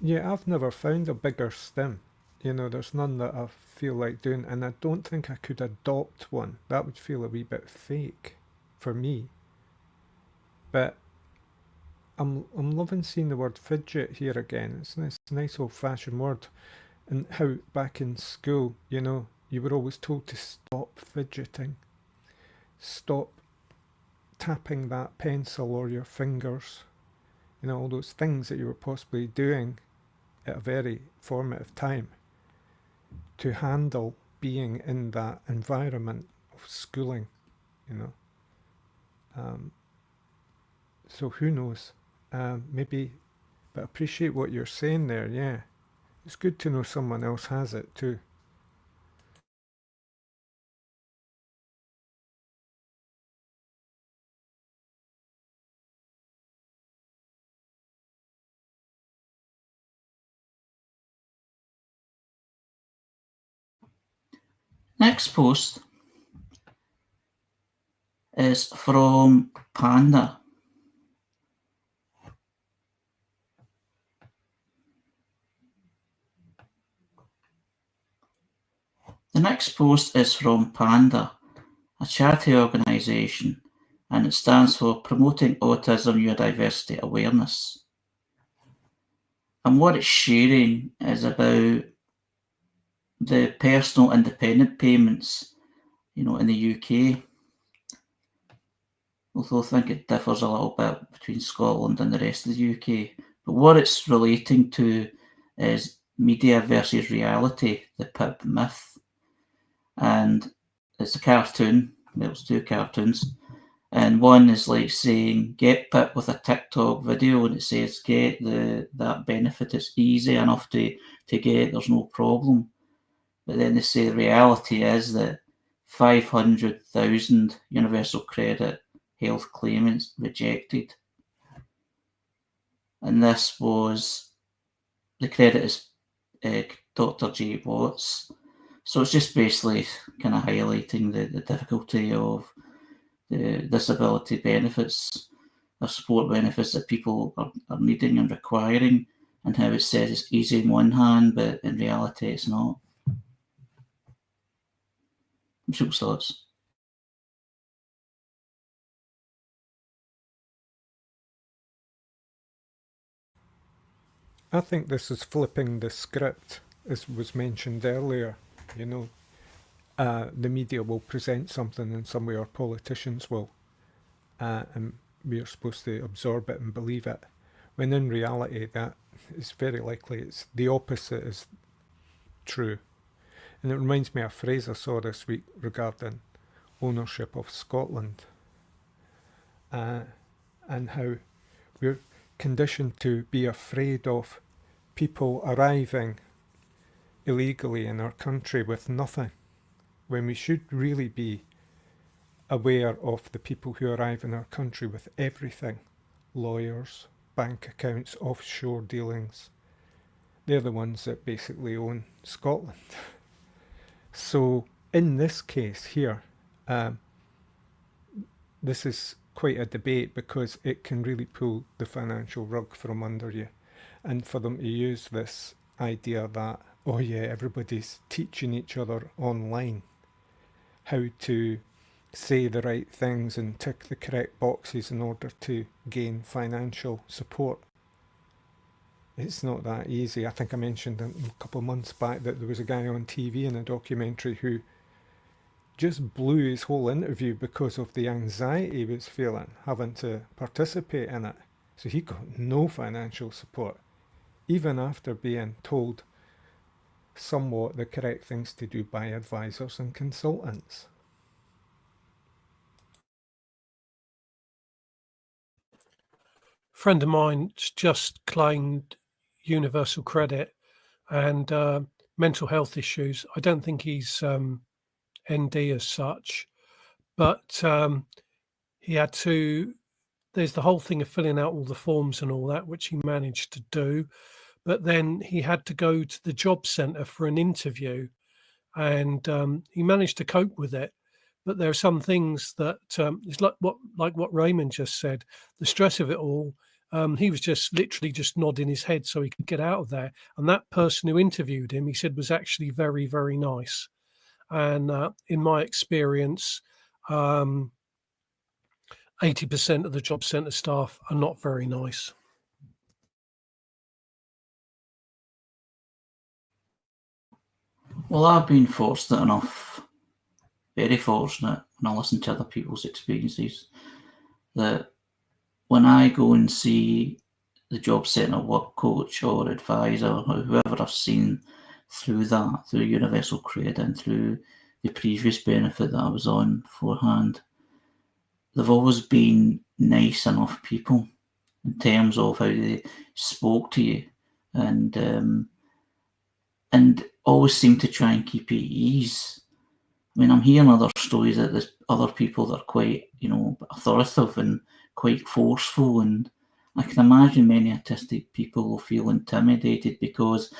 Yeah, I've never found a bigger stim. You know, there's none that I feel like doing, and I don't think I could adopt one. That would feel a wee bit fake for me. But I'm loving seeing the word fidget here again. It's a nice old-fashioned word. And how back in school, you know, you were always told to stop fidgeting, stop tapping that pencil or your fingers, you know, all those things that you were possibly doing at a very formative time to handle being in that environment of schooling, you know. So who knows? Maybe, but appreciate what you're saying there, yeah. It's good to know someone else has it too. Next post is from Panda. The next post is from Panda, a charity organisation, and it stands for Promoting Autism Neurodiversity Awareness. And what it's sharing is about the personal independent payments, you know, in the UK. Although I think it differs a little bit between Scotland and the rest of the UK. But what it's relating to is media versus reality, the PIP myth. And it's a cartoon, well, it's two cartoons. And one is like saying, get PIP with a TikTok video, and it says, get that benefit, it's easy enough to get, there's no problem. But then they say the reality is that 500,000 universal credit health claimants rejected. And this was, the credit is Dr. J. Watts. So it's just basically kind of highlighting the difficulty of the disability benefits or support benefits that people are needing and requiring, and how it says it's easy in one hand, but in reality it's not. Jules' thoughts? I think this is flipping the script, as was mentioned earlier. You know, the media will present something in some way, or politicians will, and we're supposed to absorb it and believe it, when in reality that is very likely it's the opposite is true. And it reminds me of a phrase I saw this week regarding ownership of Scotland, and how we're conditioned to be afraid of people arriving illegally in our country with nothing, when we should really be aware of the people who arrive in our country with everything: lawyers, bank accounts, offshore dealings. They're the ones that basically own Scotland. So in this case here, this is quite a debate, because it can really pull the financial rug from under you. And for them to use this idea that, oh yeah, everybody's teaching each other online how to say the right things and tick the correct boxes in order to gain financial support. It's not that easy. I think I mentioned a couple of months back that there was a guy on TV in a documentary who just blew his whole interview because of the anxiety he was feeling having to participate in it. So he got no financial support, even after being told somewhat the correct things to do by advisors and consultants. Friend of mine's just claimed universal credit and mental health issues. I don't think he's ND as such, but he had to. There's the whole thing of filling out all the forms and all that, which he managed to do. But then he had to go to the job centre for an interview, and he managed to cope with it. But there are some things that it's like what Raymond just said. The stress of it all. He was just literally just nodding his head so he could get out of there. And that person who interviewed him, he said, was actually very, very nice. And in my experience, 80% of the job centre staff are not very nice. Well, I've been fortunate enough, very fortunate, when I listen to other people's experiences, that when I go and see the job centre work coach or advisor or whoever I've seen through that, through Universal Credit and through the previous benefit that I was on beforehand, they've always been nice enough people in terms of how they spoke to you, and always seem to try and keep you at ease. I mean, I'm hearing other stories that there's other people that are quite, authoritative and quite forceful, and I can imagine many autistic people will feel intimidated because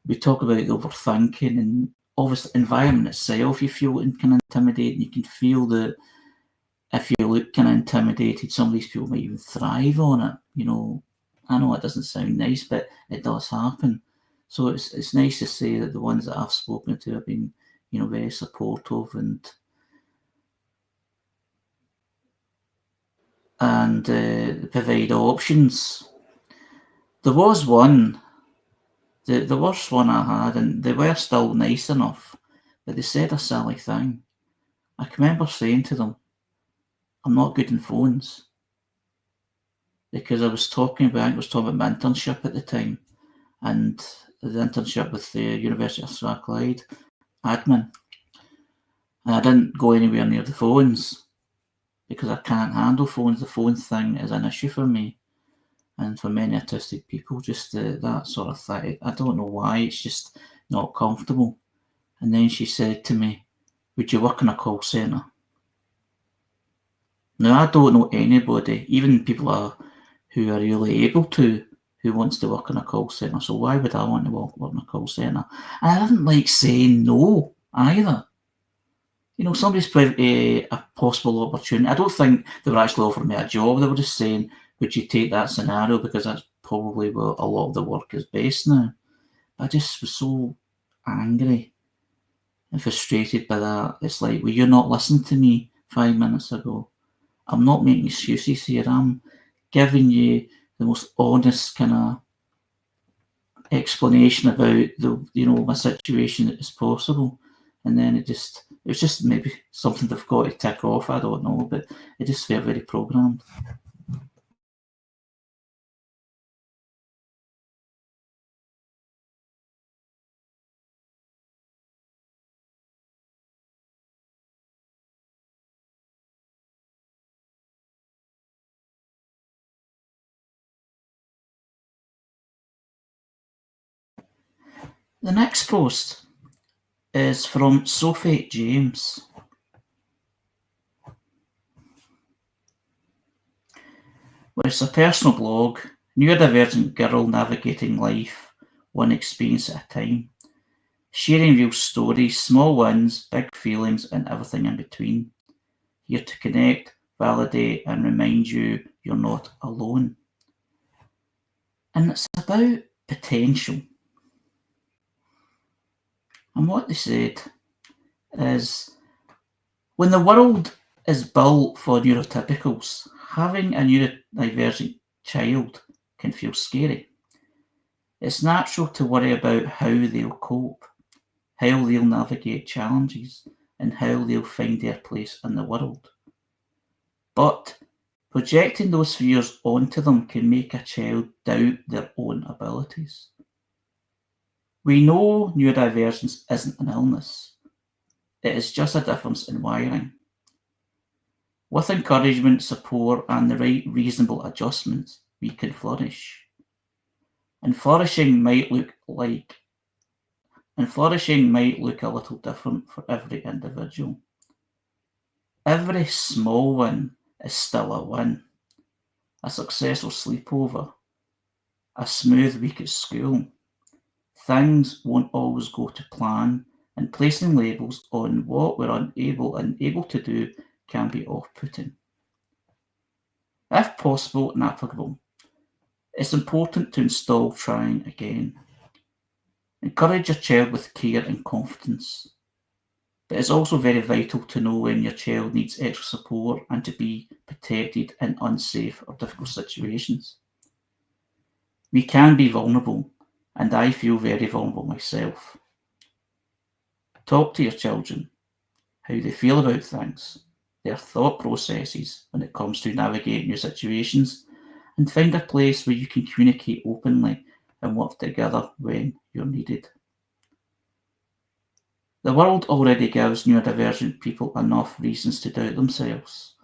we talk about overthinking, and obviously environment itself, you feel kind of intimidated. You can feel that if you look kind of intimidated, some of these people might even thrive on it. I know it doesn't sound nice, but it does happen. So it's nice to say that the ones that I've spoken to have been, very supportive and provide options. There was one, the worst one I had, and they were still nice enough, but they said a silly thing. I can remember saying to them, I'm not good in phones. Because I was talking about my internship at the time, and the internship with the University of Stratikis admin. And I didn't go anywhere near the phones because I can't handle phones. The phone thing is an issue for me, and for many autistic people, just that sort of thing. I don't know why, it's just not comfortable. And then she said to me, would you work in a call centre? Now, I don't know anybody, even people who are really able to, who wants to work in a call centre. So why would I want to work in a call centre? And I didn't like saying no either. Somebody's a possible opportunity. I don't think they were actually offering me a job. They were just saying, would you take that scenario? Because that's probably where a lot of the work is based now. I just was so angry and frustrated by that. It's like, well, you're not listening to me 5 minutes ago. I'm not making excuses here. I'm giving you the most honest kind of explanation about my situation as possible. And then it was just maybe something they've got to tick off. I don't know, but it just felt very programmed. The next post is from Sophie James. Where it's a personal blog, neurodivergent girl navigating life, one experience at a time. Sharing real stories, small wins, big feelings, and everything in between. Here to connect, validate, and remind you you're not alone. And it's about potential. And what they said is, when the world is built for neurotypicals, having a neurodivergent child can feel scary. It's natural to worry about how they'll cope, how they'll navigate challenges, and how they'll find their place in the world. But projecting those fears onto them can make a child doubt their own abilities. We know neurodivergence isn't an illness. It is just a difference in wiring. With encouragement, support, and the right reasonable adjustments, we can flourish. And flourishing might look like And flourishing might look a little different for every individual. Every small win is still a win. A successful sleepover, a smooth week at school. Things won't always go to plan, and placing labels on what we're unable and able to do can be off-putting. If possible and applicable, it's important to install trying again. Encourage your child with care and confidence. But it's also very vital to know when your child needs extra support and to be protected in unsafe or difficult situations. We can be vulnerable, and I feel very vulnerable myself. Talk to your children, how they feel about things, their thought processes when it comes to navigating your situations, and find a place where you can communicate openly and work together when you're needed. The world already gives neurodivergent people enough reasons to doubt themselves.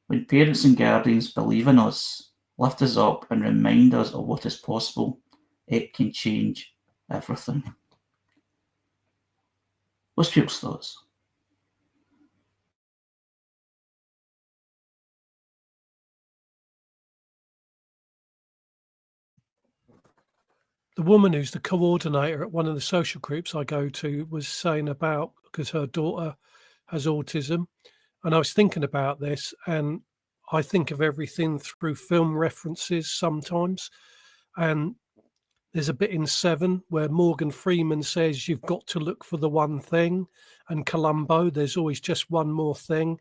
When parents and guardians believe in us, lift us up and remind us of what is possible, it can change everything. What's people's thoughts? The woman who's the coordinator at one of the social groups I go to was saying about, because her daughter has autism, and I was thinking about this, and I think of everything through film references sometimes. And there's a bit in Seven where Morgan Freeman says you've got to look for the one thing, and Columbo, there's always just one more thing.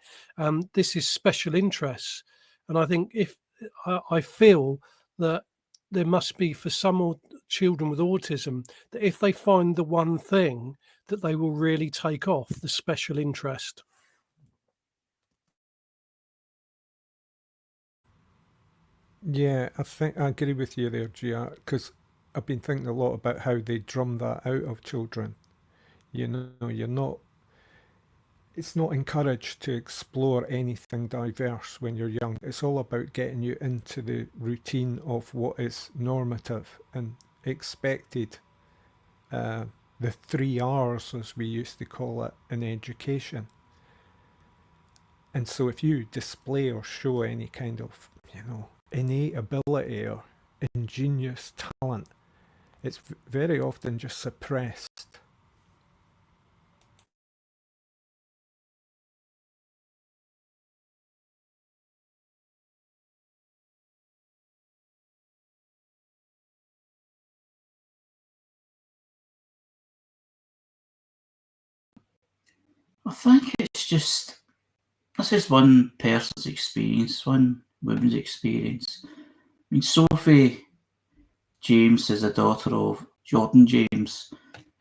This is special interests, and I think if I feel that there must be, for some children with autism, that if they find the one thing, that they will really take off the special interest. Yeah, I think I agree with you there, Gia, because I've been thinking a lot about how they drum that out of children. You know, it's not encouraged to explore anything diverse when you're young. It's all about getting you into the routine of what is normative and expected. The 3 R's, as we used to call it in education. And so if you display or show any kind of, innate ability or ingenious talent, it's very often just suppressed. I think it's just, this is one person's experience, one woman's experience. I mean, Sophie James is a daughter of Jordan James,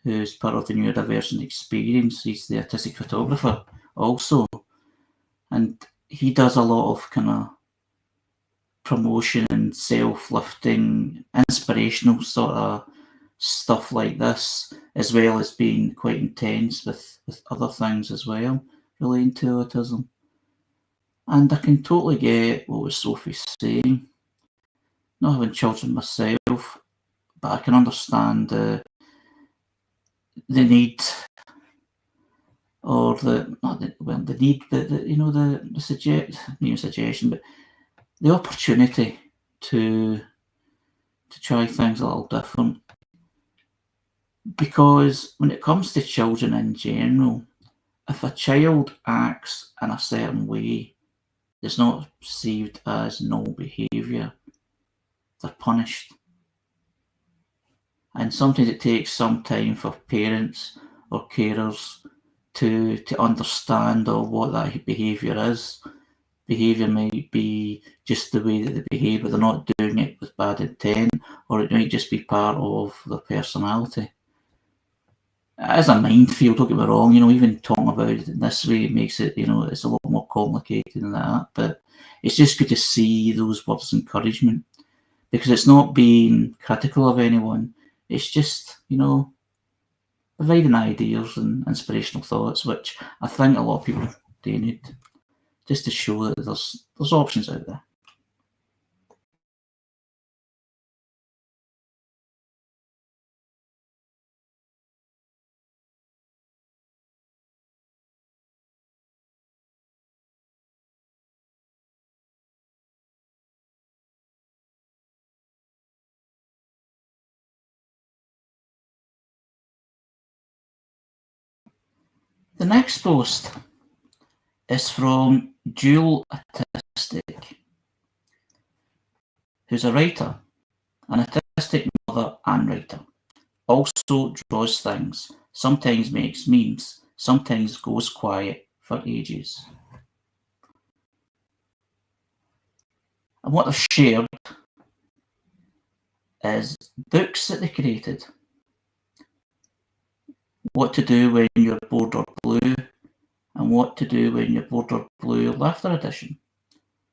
who's part of the Neurodivergent Experience. He's the artistic photographer also. And he does a lot of kind of promotion and self-lifting, inspirational sort of stuff like this, as well as being quite intense with other things as well relating to autism. And I can totally get what was Sophie saying. Not having children myself, but I can understand the need, or the need, but the suggestion, but the opportunity to try things a little different. Because when it comes to children in general, if a child acts in a certain way, it's not perceived as normal behaviour, they're punished. And sometimes it takes some time for parents or carers to understand what that behaviour is. Behaviour might be just the way that they behave, but they're not doing it with bad intent, or it might just be part of their personality. As a minefield, don't get me wrong, even talking about it in this way makes it, it's a lot more complicated than that. But it's just good to see those words of encouragement, because it's not being critical of anyone. It's just, providing ideas and inspirational thoughts, which I think a lot of people do need, just to show that there's options out there. The next post is from Jules Autistic, who's a writer, an autistic mother and writer. Also draws things, sometimes makes memes, sometimes goes quiet for ages. And what they've shared is books that they created. What to do when you're bored or blue, and what to do when you're bored or blue Laughter Edition.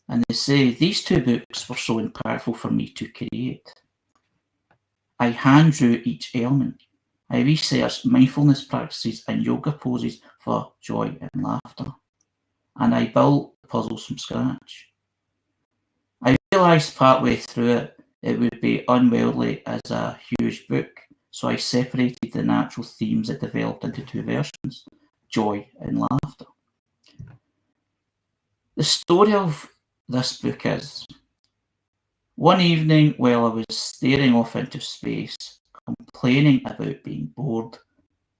And they say, these two books were so impactful for me to create. I hand drew each element. I researched mindfulness practices and yoga poses for joy and laughter. And I built puzzles from scratch. I realised partway through it would be unwieldy as a huge book, so I separated the natural themes that developed into two versions, joy and laughter. The story of this book is, one evening while I was staring off into space, complaining about being bored,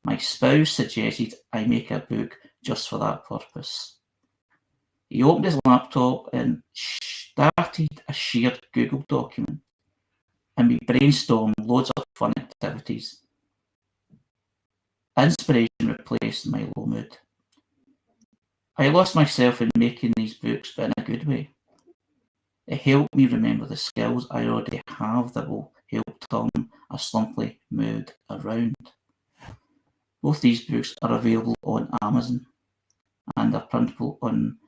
my spouse suggested I make a book just for that purpose. He opened his laptop and started a shared Google document, and we brainstormed loads of fun activities. Inspiration replaced my low mood. I lost myself in making these books, but in a good way. It helped me remember the skills I already have that will help turn a slumpy mood around. Both these books are available on Amazon and are printable on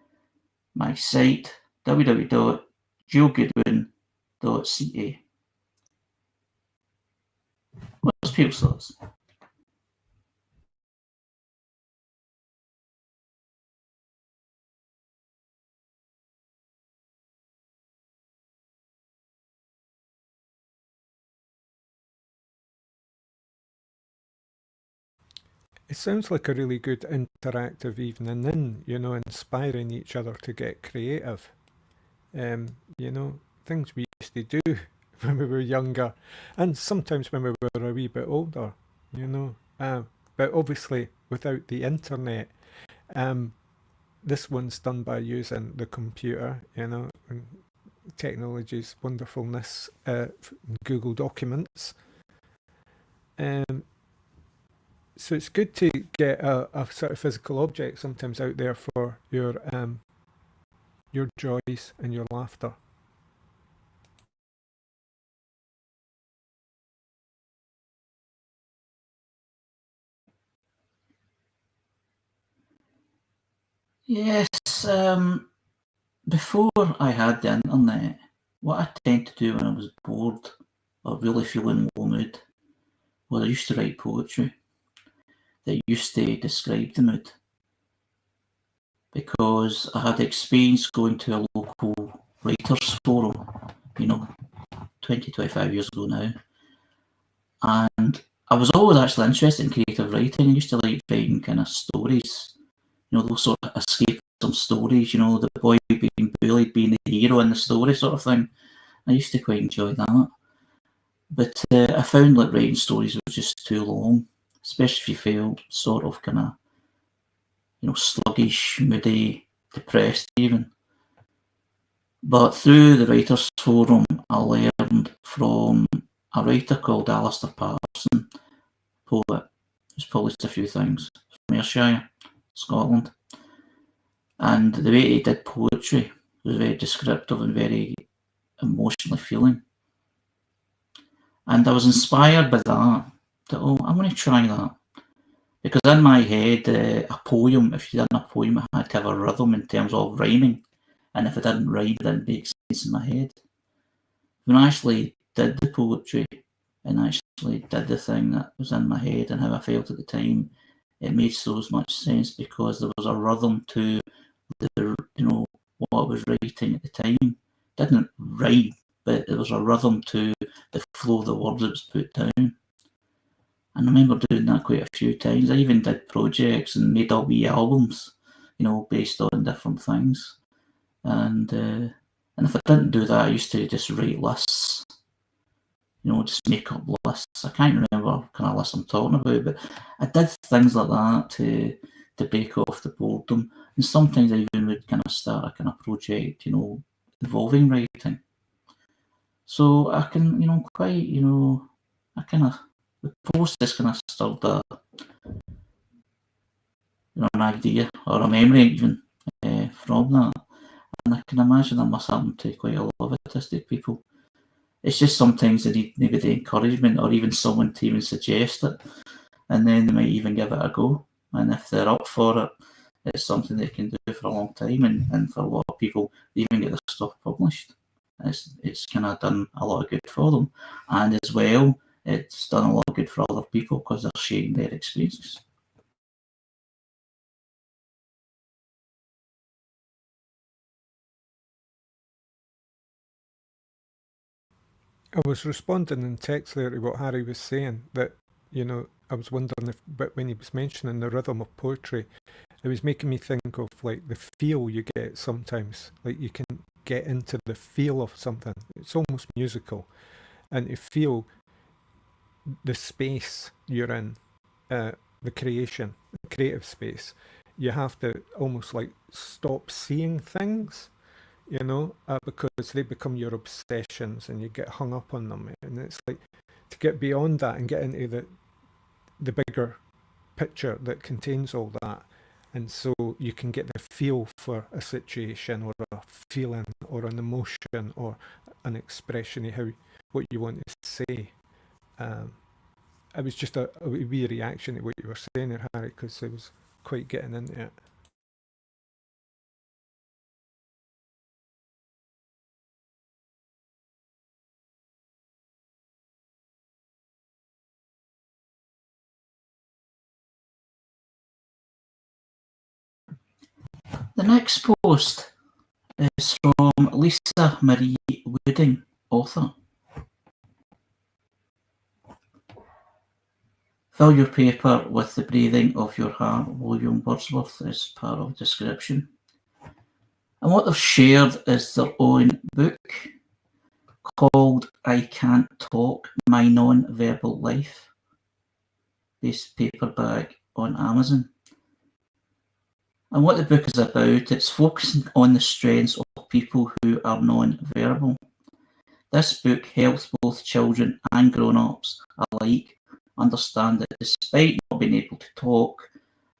my site, www.julegoodwin.ca. What's people's thoughts? It sounds like a really good interactive evening in, inspiring each other to get creative. Things we used to do when we were younger, and sometimes when we were a wee bit older, but obviously without the internet. This one's done by using the computer, and technology's wonderfulness, Google Documents. So it's good to get a sort of physical object sometimes out there for your joys and your laughter. Yes, before I had the internet, what I tend to do when I was bored or really feeling low mood was I used to write poetry that used to describe the mood, because I had experience going to a local writers forum, 25 years ago now, and I was always actually interested in creative writing. I used to like writing kind of stories, those sort of escapism stories, the boy being bullied, being the hero in the story sort of thing. I used to quite enjoy that. But I found like writing stories was just too long, especially if you felt sort of kind of, sluggish, moody, depressed even. But through the Writers' Forum, I learned from a writer called Alistair Patterson, poet, who's published a few things from Ayrshire, Scotland. And the way he did poetry was very descriptive and very emotionally feeling. And I was inspired by that, I'm going to try that. Because in my head, a poem, if you did a poem, it had to have a rhythm in terms of rhyming. And if it didn't rhyme, it didn't make sense in my head. When I actually did the poetry and actually did the thing that was in my head and how I felt at the time, it made so much sense because there was a rhythm to the, what I was writing at the time. It didn't rhyme, but there was a rhythm to the flow of the words that was put down. And I remember doing that quite a few times. I even did projects and made up wee albums, based on different things. And if I didn't do that, I used to just write lists, just make up lists. I can't remember what kind of list I'm talking about, but I did things like that to to break off the boredom. And sometimes I even would kind of start a kind of project, involving writing. So I can, quite, I kind of, the process kind of stirred an idea or a memory even from that. And I can imagine that must happen to quite a lot of autistic people. It's just sometimes they need maybe the encouragement or even someone to even suggest it, and then they might even give it a go. And if they're up for it, it's something they can do for a long time. And for a lot of people, they even get their stuff published. It's kind of done a lot of good for them. And as well, it's done a lot of good for other people because they're sharing their experiences. I was responding in text there to what Harry was saying, that, I was wondering but when he was mentioning the rhythm of poetry, it was making me think of like the feel you get sometimes. Like you can get into the feel of something. It's almost musical. And to feel the space you're in, the creation, the creative space, you have to almost like stop seeing things, because they become your obsessions and you get hung up on them. And it's like to get beyond that and get into the bigger picture that contains all that. And so you can get the feel for a situation or a feeling or an emotion or an expression of what you want to say. It was just a wee reaction to what you were saying there, Harry, because I was quite getting into it. The next post is from Lisa Marie Wooding, author. Fill your paper with the breathing of your heart. William Wordsworth is part of the description. And what they've shared is their own book called I Can't Talk, My Non-Verbal Life, based paperback on Amazon. And what the book is about, it's focusing on the strengths of people who are non-verbal. This book helps both children and grown-ups alike understand that despite not being able to talk,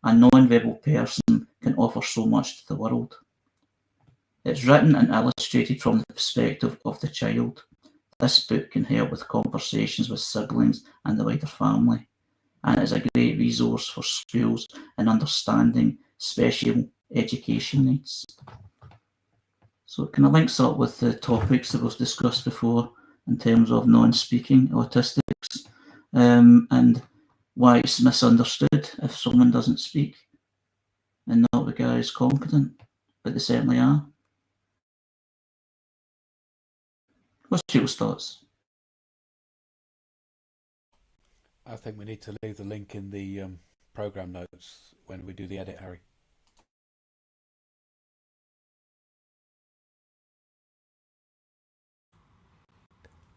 a non-verbal person can offer so much to the world. It's written and illustrated from the perspective of the child. This book can help with conversations with siblings and the wider family, and is a great resource for schools in understanding special education needs. So it kind of links up with the topics that was discussed before in terms of non-speaking autistics, and why it's misunderstood if someone doesn't speak and not regarded as competent, but they certainly are. What's Jules' thoughts? I think we need to leave the link in the program notes when we do the edit, Harry.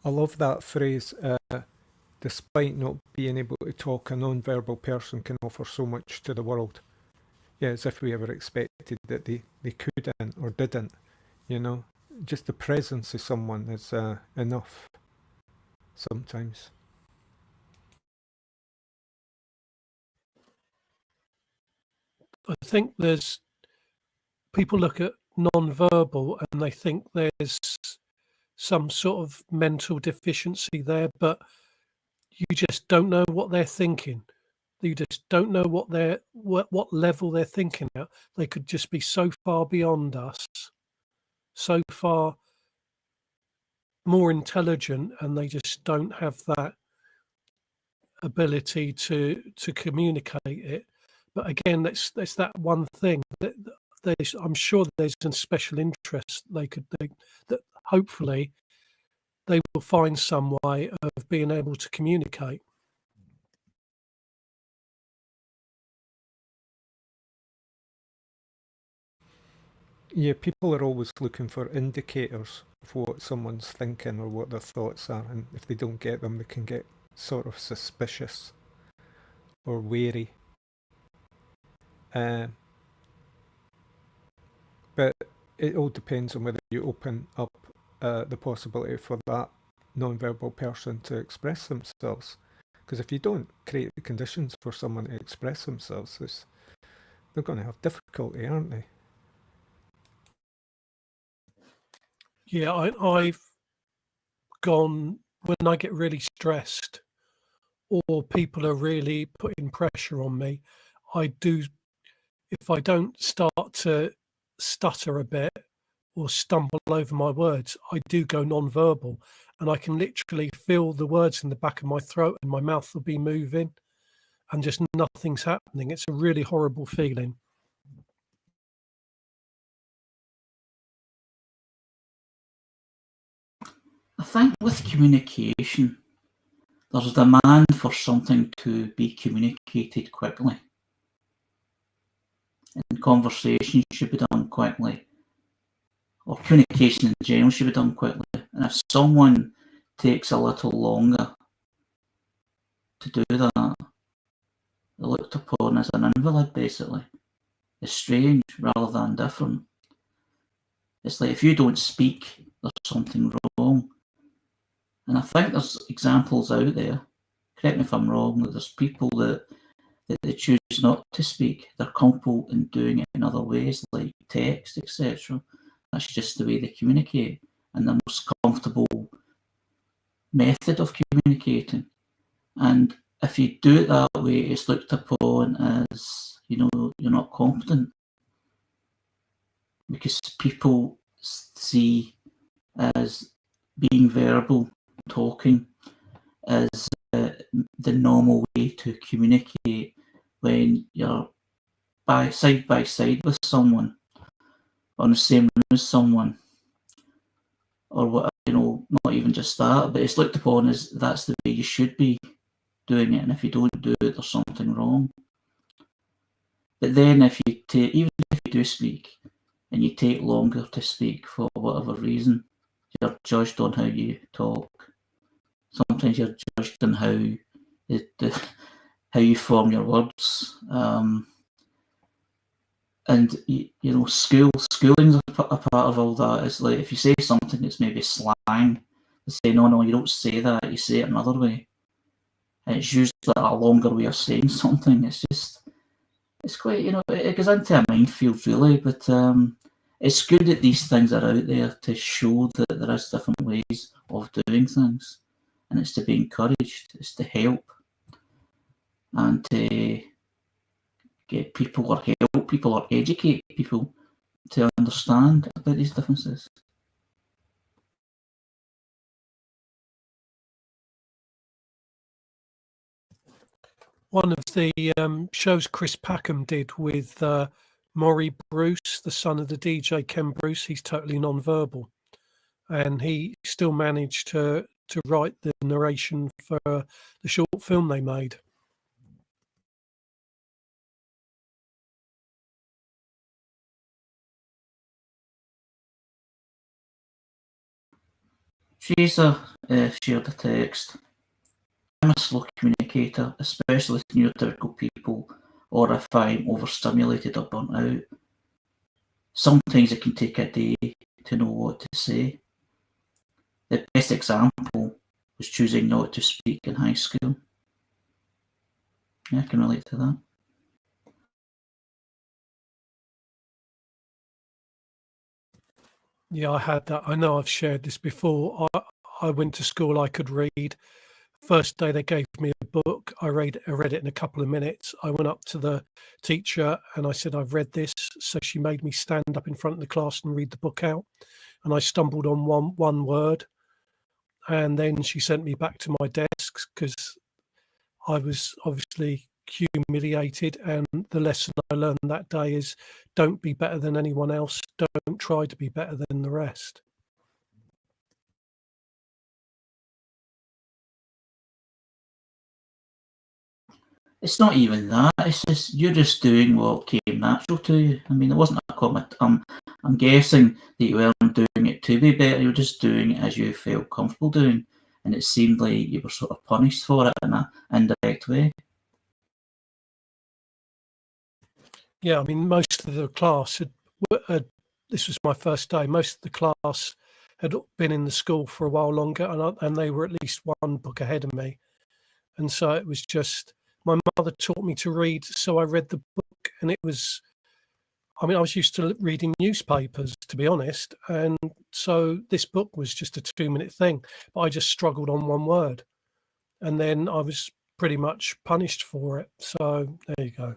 I love that phrase, despite not being able to talk, a non-verbal person can offer so much to the world. Yeah, as if we ever expected that they couldn't or didn't, Just the presence of someone is enough sometimes. I think there's people look at non-verbal and they think there's some sort of mental deficiency there, but you just don't know what they're thinking. You just don't know what level they're thinking at. They could just be so far beyond us, so far more intelligent, and they just don't have that ability to communicate it. But again, that's that one thing that I'm sure there's some special interest that hopefully they will find some way of being able to communicate. Yeah, people are always looking for indicators of what someone's thinking or what their thoughts are, and if they don't get them, they can get sort of suspicious or wary. But it all depends on whether you open up the possibility for that non-verbal person to express themselves. Because if you don't create the conditions for someone to express themselves, they're going to have difficulty, aren't they? Yeah, I've gone when I get really stressed or people are really putting pressure on me. I do, if I don't start to stutter a bit or stumble over my words, I do go non-verbal, and I can literally feel the words in the back of my throat and my mouth will be moving and just nothing's happening. It's a really horrible feeling. I think with communication, there's a demand for something to be communicated quickly. And conversation should be done quickly. Or communication in general should be done quickly. And if someone takes a little longer to do that, they're looked upon as an invalid, basically. It's strange rather than different. It's like if you don't speak, there's something wrong. And I think there's examples out there, correct me if I'm wrong, that there's people that they choose not to speak. They're comfortable in doing it in other ways, like text, etc. That's just the way they communicate, and the most comfortable method of communicating. And if you do it that way, it's looked upon as, you're not competent, because people see as being verbal, talking, as the normal way to communicate when you're side by side with someone, on the same room as someone, or what, not even just that, but it's looked upon as that's the way you should be doing it, and if you don't do it, there's something wrong. But then if you even if you do speak, and you take longer to speak for whatever reason, you're judged on how you talk. Sometimes you're judged on how you form your words. And schooling's a part of all that. It's like if you say something that's maybe slang, they say no, you don't say that. You say it another way, and it's usually a longer way of saying something. It's quite, it goes into a minefield really. But it's good that these things are out there to show that there is different ways of doing things, and it's to be encouraged. It's to help and to get people or help people or educate people to understand about these differences. One of the shows Chris Packham did with Maury Bruce, the son of the DJ Ken Bruce, he's totally non-verbal, and he still managed to write the narration for the short film they made. Teresa shared a text. I'm a slow communicator, especially with neurotypical people, or if I'm overstimulated or burnt out. Sometimes it can take a day to know what to say. The best example was choosing not to speak in high school. Yeah, I can relate to that. Yeah, I had that. I know I've shared this before. I went to school, I could read. First day they gave me a book. I read it in a couple of minutes. I went up to the teacher and I said, I've read this. So she made me stand up in front of the class and read the book out. And I stumbled on one word. And then she sent me back to my desk because I was obviously humiliated. And the lesson I learned that day is don't be better than anyone else. Don't try to be better than the rest. It's not even that. It's just you're just doing what came natural to you. I mean, it wasn't a comment. I'm guessing that you weren't doing it to be better. You were just doing it as you felt comfortable doing, and it seemed like you were sort of punished for it in an indirect way. Yeah, I mean, most of the class had this was my first day. Most of the class had been in the school for a while longer, and they were at least one book ahead of me. And so it was just, my mother taught me to read, so I read the book, and it was, I mean, I was used to reading newspapers, to be honest, and so this book was just a 2-minute thing, but I just struggled on one word, and then I was pretty much punished for it. So there you go.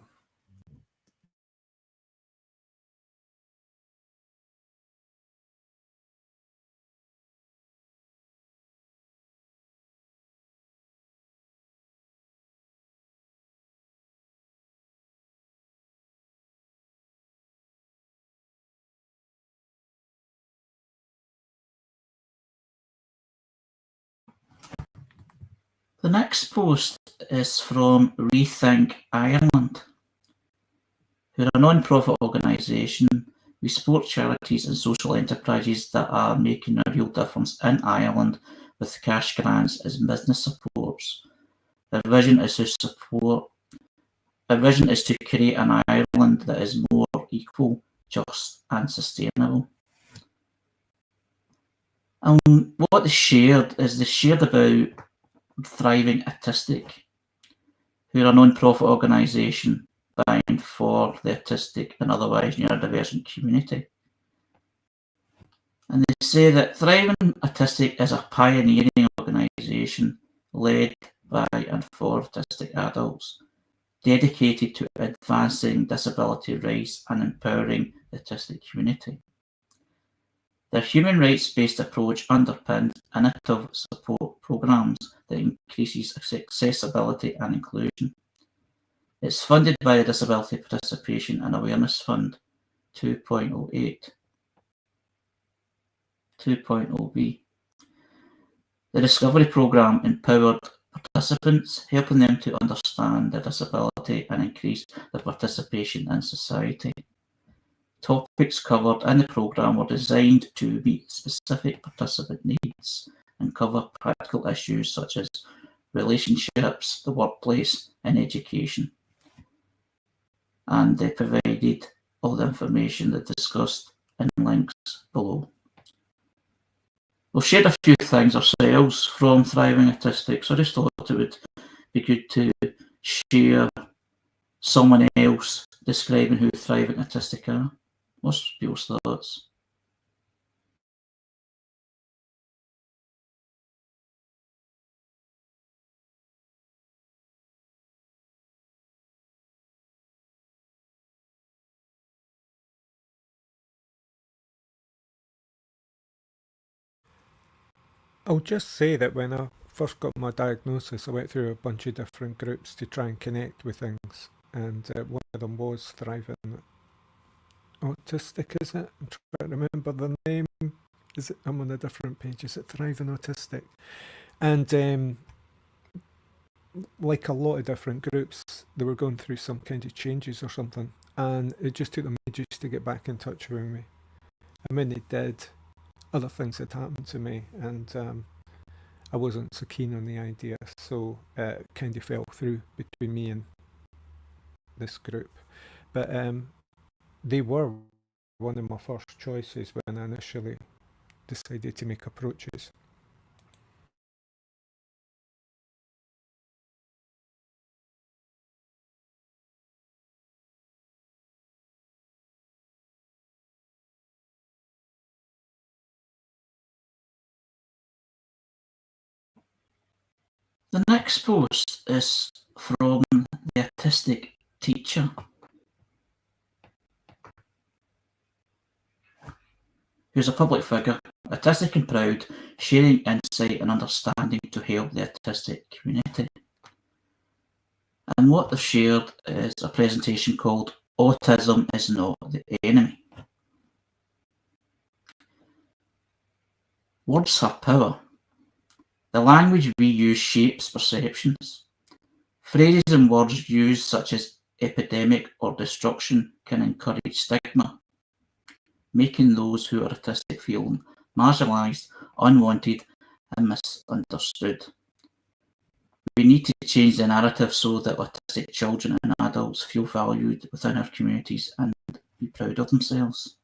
The next post is from Rethink Ireland, who are a non-profit organisation. We support charities and social enterprises that are making a real difference in Ireland with cash grants as business supports. Their vision is to create an Ireland that is more equal, just and sustainable. What they shared about Thriving Autistic, who are a non-profit organisation designed for the autistic and otherwise neurodivergent community. And they say that Thriving Autistic is a pioneering organisation led by and for autistic adults, dedicated to advancing disability rights and empowering the autistic community. Their human rights-based approach underpins innovative support programmes that increases accessibility and inclusion. It's funded by the Disability Participation and Awareness Fund 2.08. 2.0b. The Discovery Programme empowered participants, helping them to understand their disability and increase their participation in society. Topics covered in the programme were designed to meet specific participant needs and cover practical issues such as relationships, the workplace, and education. And they provided all the information that discussed in links below. We've shared a few things ourselves from Thriving Autistic, so I just thought it would be good to share someone else describing who Thriving Autistic are. What's people's thoughts? I'll just say that when I first got my diagnosis, I went through a bunch of different groups to try and connect with things, and one of them was Thriving Autistic, is it? I'm trying to remember the name. Is it? I'm on a different page. Is it Thriving Autistic? And like a lot of different groups, they were going through some kind of changes or something, and it just took them ages to get back in touch with me. And when they did, other things had happened to me, and I wasn't so keen on the idea, so it kind of fell through between me and this group. But they were one of my first choices when I initially decided to make approaches. The next post is from the Autistic Teacher, who's a public figure, autistic and proud, sharing insight and understanding to help the autistic community. And what they've shared is a presentation called Autism is Not the Enemy. Words have power. The language we use shapes perceptions. Phrases and words used such as epidemic or destruction can encourage stigma, making those who are autistic feel marginalised, unwanted, and misunderstood. We need to change the narrative so that autistic children and adults feel valued within our communities and be proud of themselves.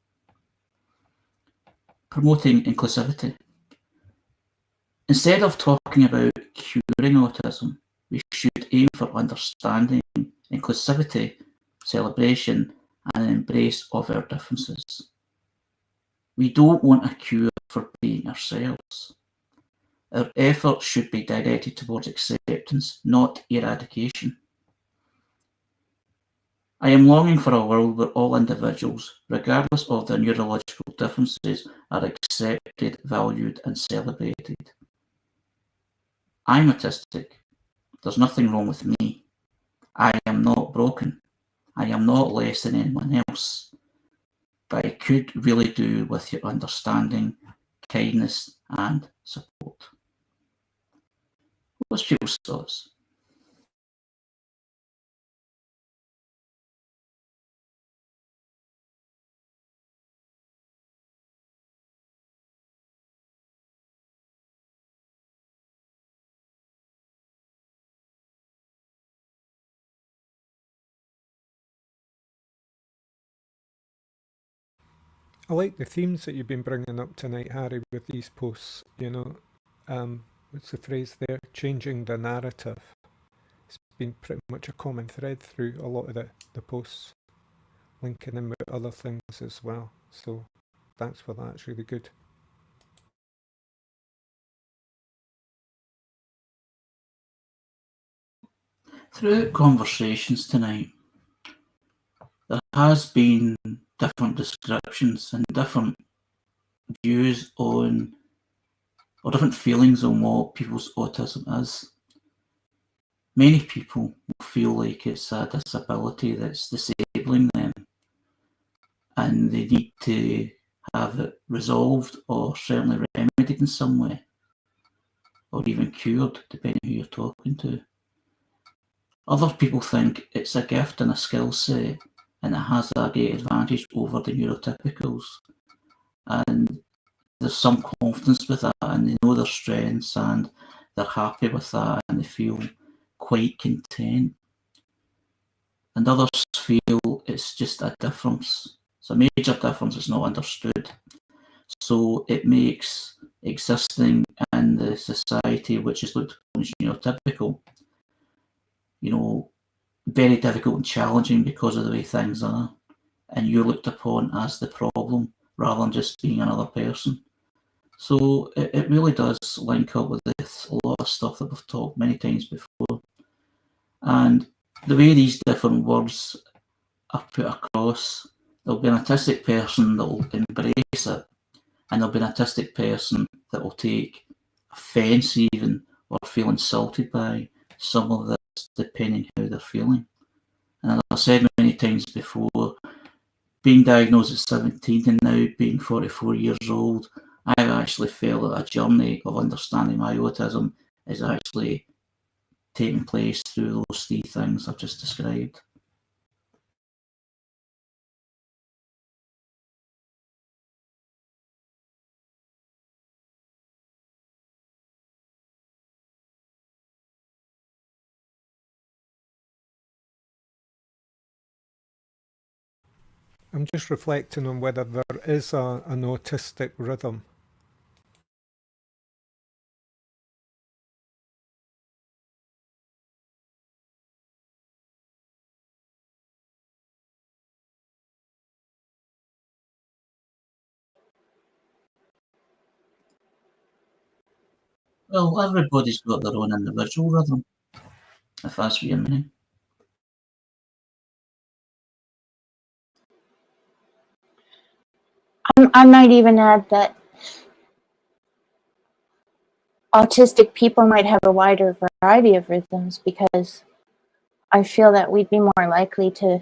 Promoting inclusivity. Instead of talking about curing autism, we should aim for understanding, inclusivity, celebration, and an embrace of our differences. We don't want a cure for being ourselves. Our efforts should be directed towards acceptance, not eradication. I am longing for a world where all individuals, regardless of their neurological differences, are accepted, valued, and celebrated. I'm autistic. There's nothing wrong with me. I am not broken. I am not less than anyone else. But I could really do with your understanding, kindness, and support. What's your thoughts? I like the themes that you've been bringing up tonight, Harry, with these posts. What's the phrase there? Changing the narrative. It's been pretty much a common thread through a lot of the posts, linking in with other things as well. So thanks for that. It's really good. Throughout conversations tonight, there has been different descriptions and different views on, or different feelings on what people's autism is. Many people feel like it's a disability that's disabling them, and they need to have it resolved or certainly remedied in some way, or even cured, depending on who you're talking to. Other people think it's a gift and a skill set, and it has a great advantage over the neurotypicals. And there's some confidence with that, and they know their strengths, and they're happy with that, and they feel quite content. And others feel it's just a difference. It's a major difference, it's not understood. So it makes existing in the society, which is looked upon as neurotypical, very difficult and challenging because of the way things are. And you're looked upon as the problem rather than just being another person. So it really does link up with a lot of stuff that we've talked many times before. And the way these different words are put across, there'll be an autistic person that will embrace it, and there'll be an autistic person that will take offence even, or feel insulted by some of this, depending how they're feeling. And as I've said many times before, being diagnosed at 17 and now being 44 years old, I've actually felt that a journey of understanding my autism is actually taking place through those three things I've just described. I'm just reflecting on whether there is an autistic rhythm. Well, everybody's got their own individual rhythm, if that's what you mean. I might even add that autistic people might have a wider variety of rhythms, because I feel that we'd be more likely to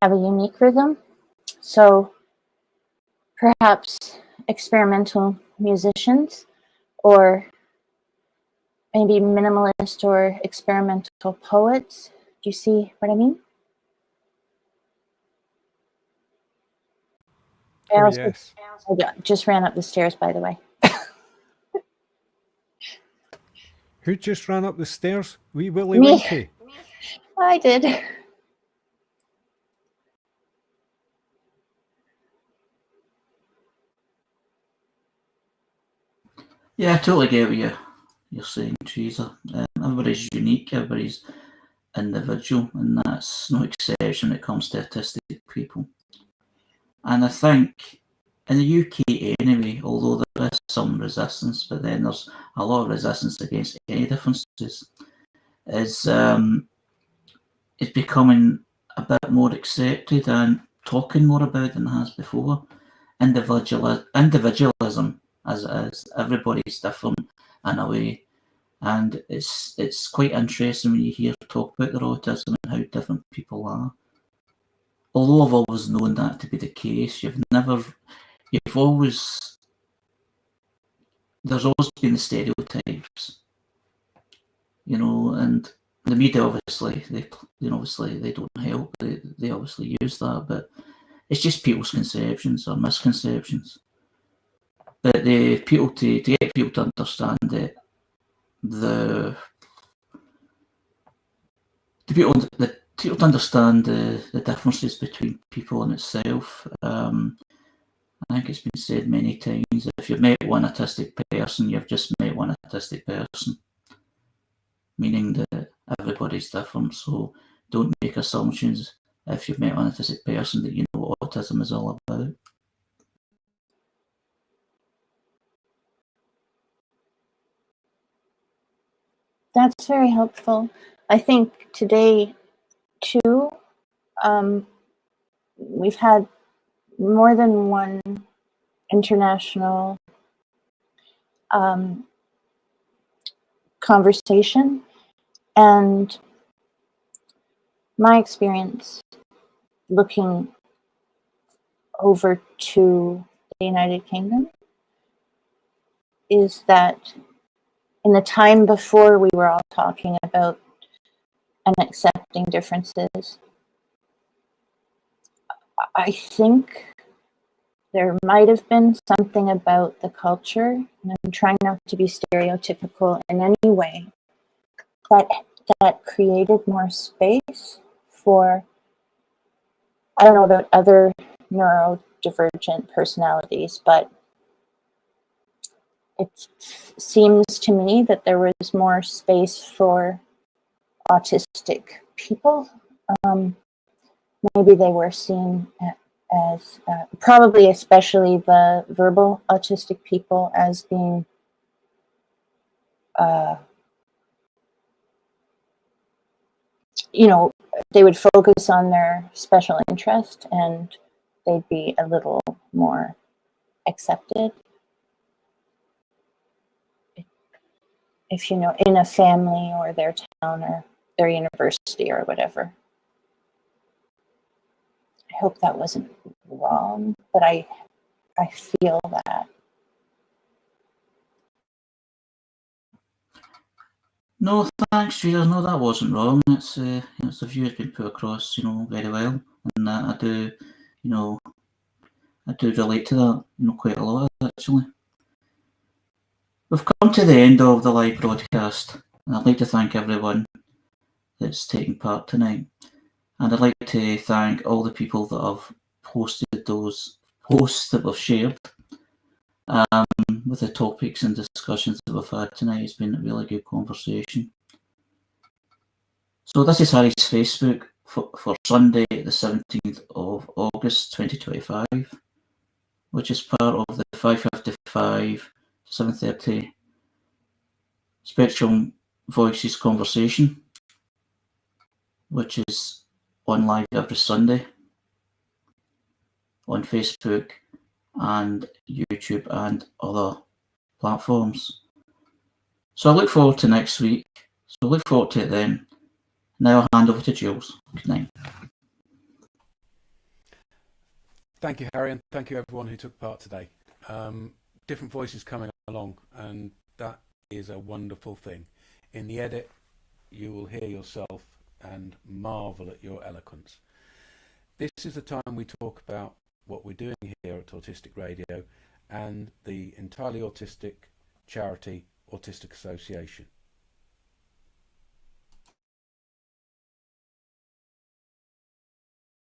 have a unique rhythm. So perhaps experimental musicians, or maybe minimalist or experimental poets. Do you see what I mean? Oh, yes. I just ran up the stairs, by the way. Who just ran up the stairs? Wee Willie Me. Winky. I did. Yeah, I totally get what you're saying, Teresa. Everybody's unique, everybody's individual, and that's no exception when it comes to autistic people. And I think in the UK anyway, although there is some resistance, but then there's a lot of resistance against any differences, is it's becoming a bit more accepted and talking more about than it has before. Individualism as it is, everybody's different in a way. And it's quite interesting when you hear talk about their autism and how different people are. Although I've always known that to be the case, there's always been the stereotypes, and the media obviously they don't help. They obviously use that, but it's just people's conceptions or misconceptions. But to get people to understand it, the people to understand the differences between people in itself. I think it's been said many times, if you've met one autistic person, you've just met one autistic person, meaning that everybody's different. So don't make assumptions if you've met one autistic person that you know what autism is all about. That's very helpful. I think today, too, we've had more than one international conversation, and my experience looking over to the United Kingdom is that in the time before we were all talking about and accepting differences, I think there might have been something about the culture, and I'm trying not to be stereotypical in any way, that created more space for, I don't know about other neurodivergent personalities, but it seems to me that there was more space for autistic people. Maybe they were seen as, probably especially the verbal autistic people, as being they would focus on their special interest and they'd be a little more accepted. If in a family or their town or their university or whatever. I hope that wasn't wrong, but I feel that. No, thanks, Teresa. No, that wasn't wrong. It's the view has been put across, very well, and I do relate to that, quite a lot actually. We've come to the end of the live broadcast, and I'd like to thank everyone that's taking part tonight. And I'd like to thank all the people that have posted those posts that we've shared with the topics and discussions that we've had tonight. It's been a really good conversation. So this is Harry's Facebook for Sunday, the 17th of August 2025, which is part of the 5:55 to 7:30 Spectrum Voices conversation, which is on live every Sunday on Facebook and YouTube and other platforms. So I look forward to next week. So look forward to it then. Now I'll hand over to Jules. Good night. Thank you, Harry, and thank you everyone who took part today. Different voices coming along, and that is a wonderful thing. In the edit, you will hear yourself and marvel at your eloquence. This is the time we talk about what we're doing here at Autistic Radio and the entirely autistic charity Autistic Association.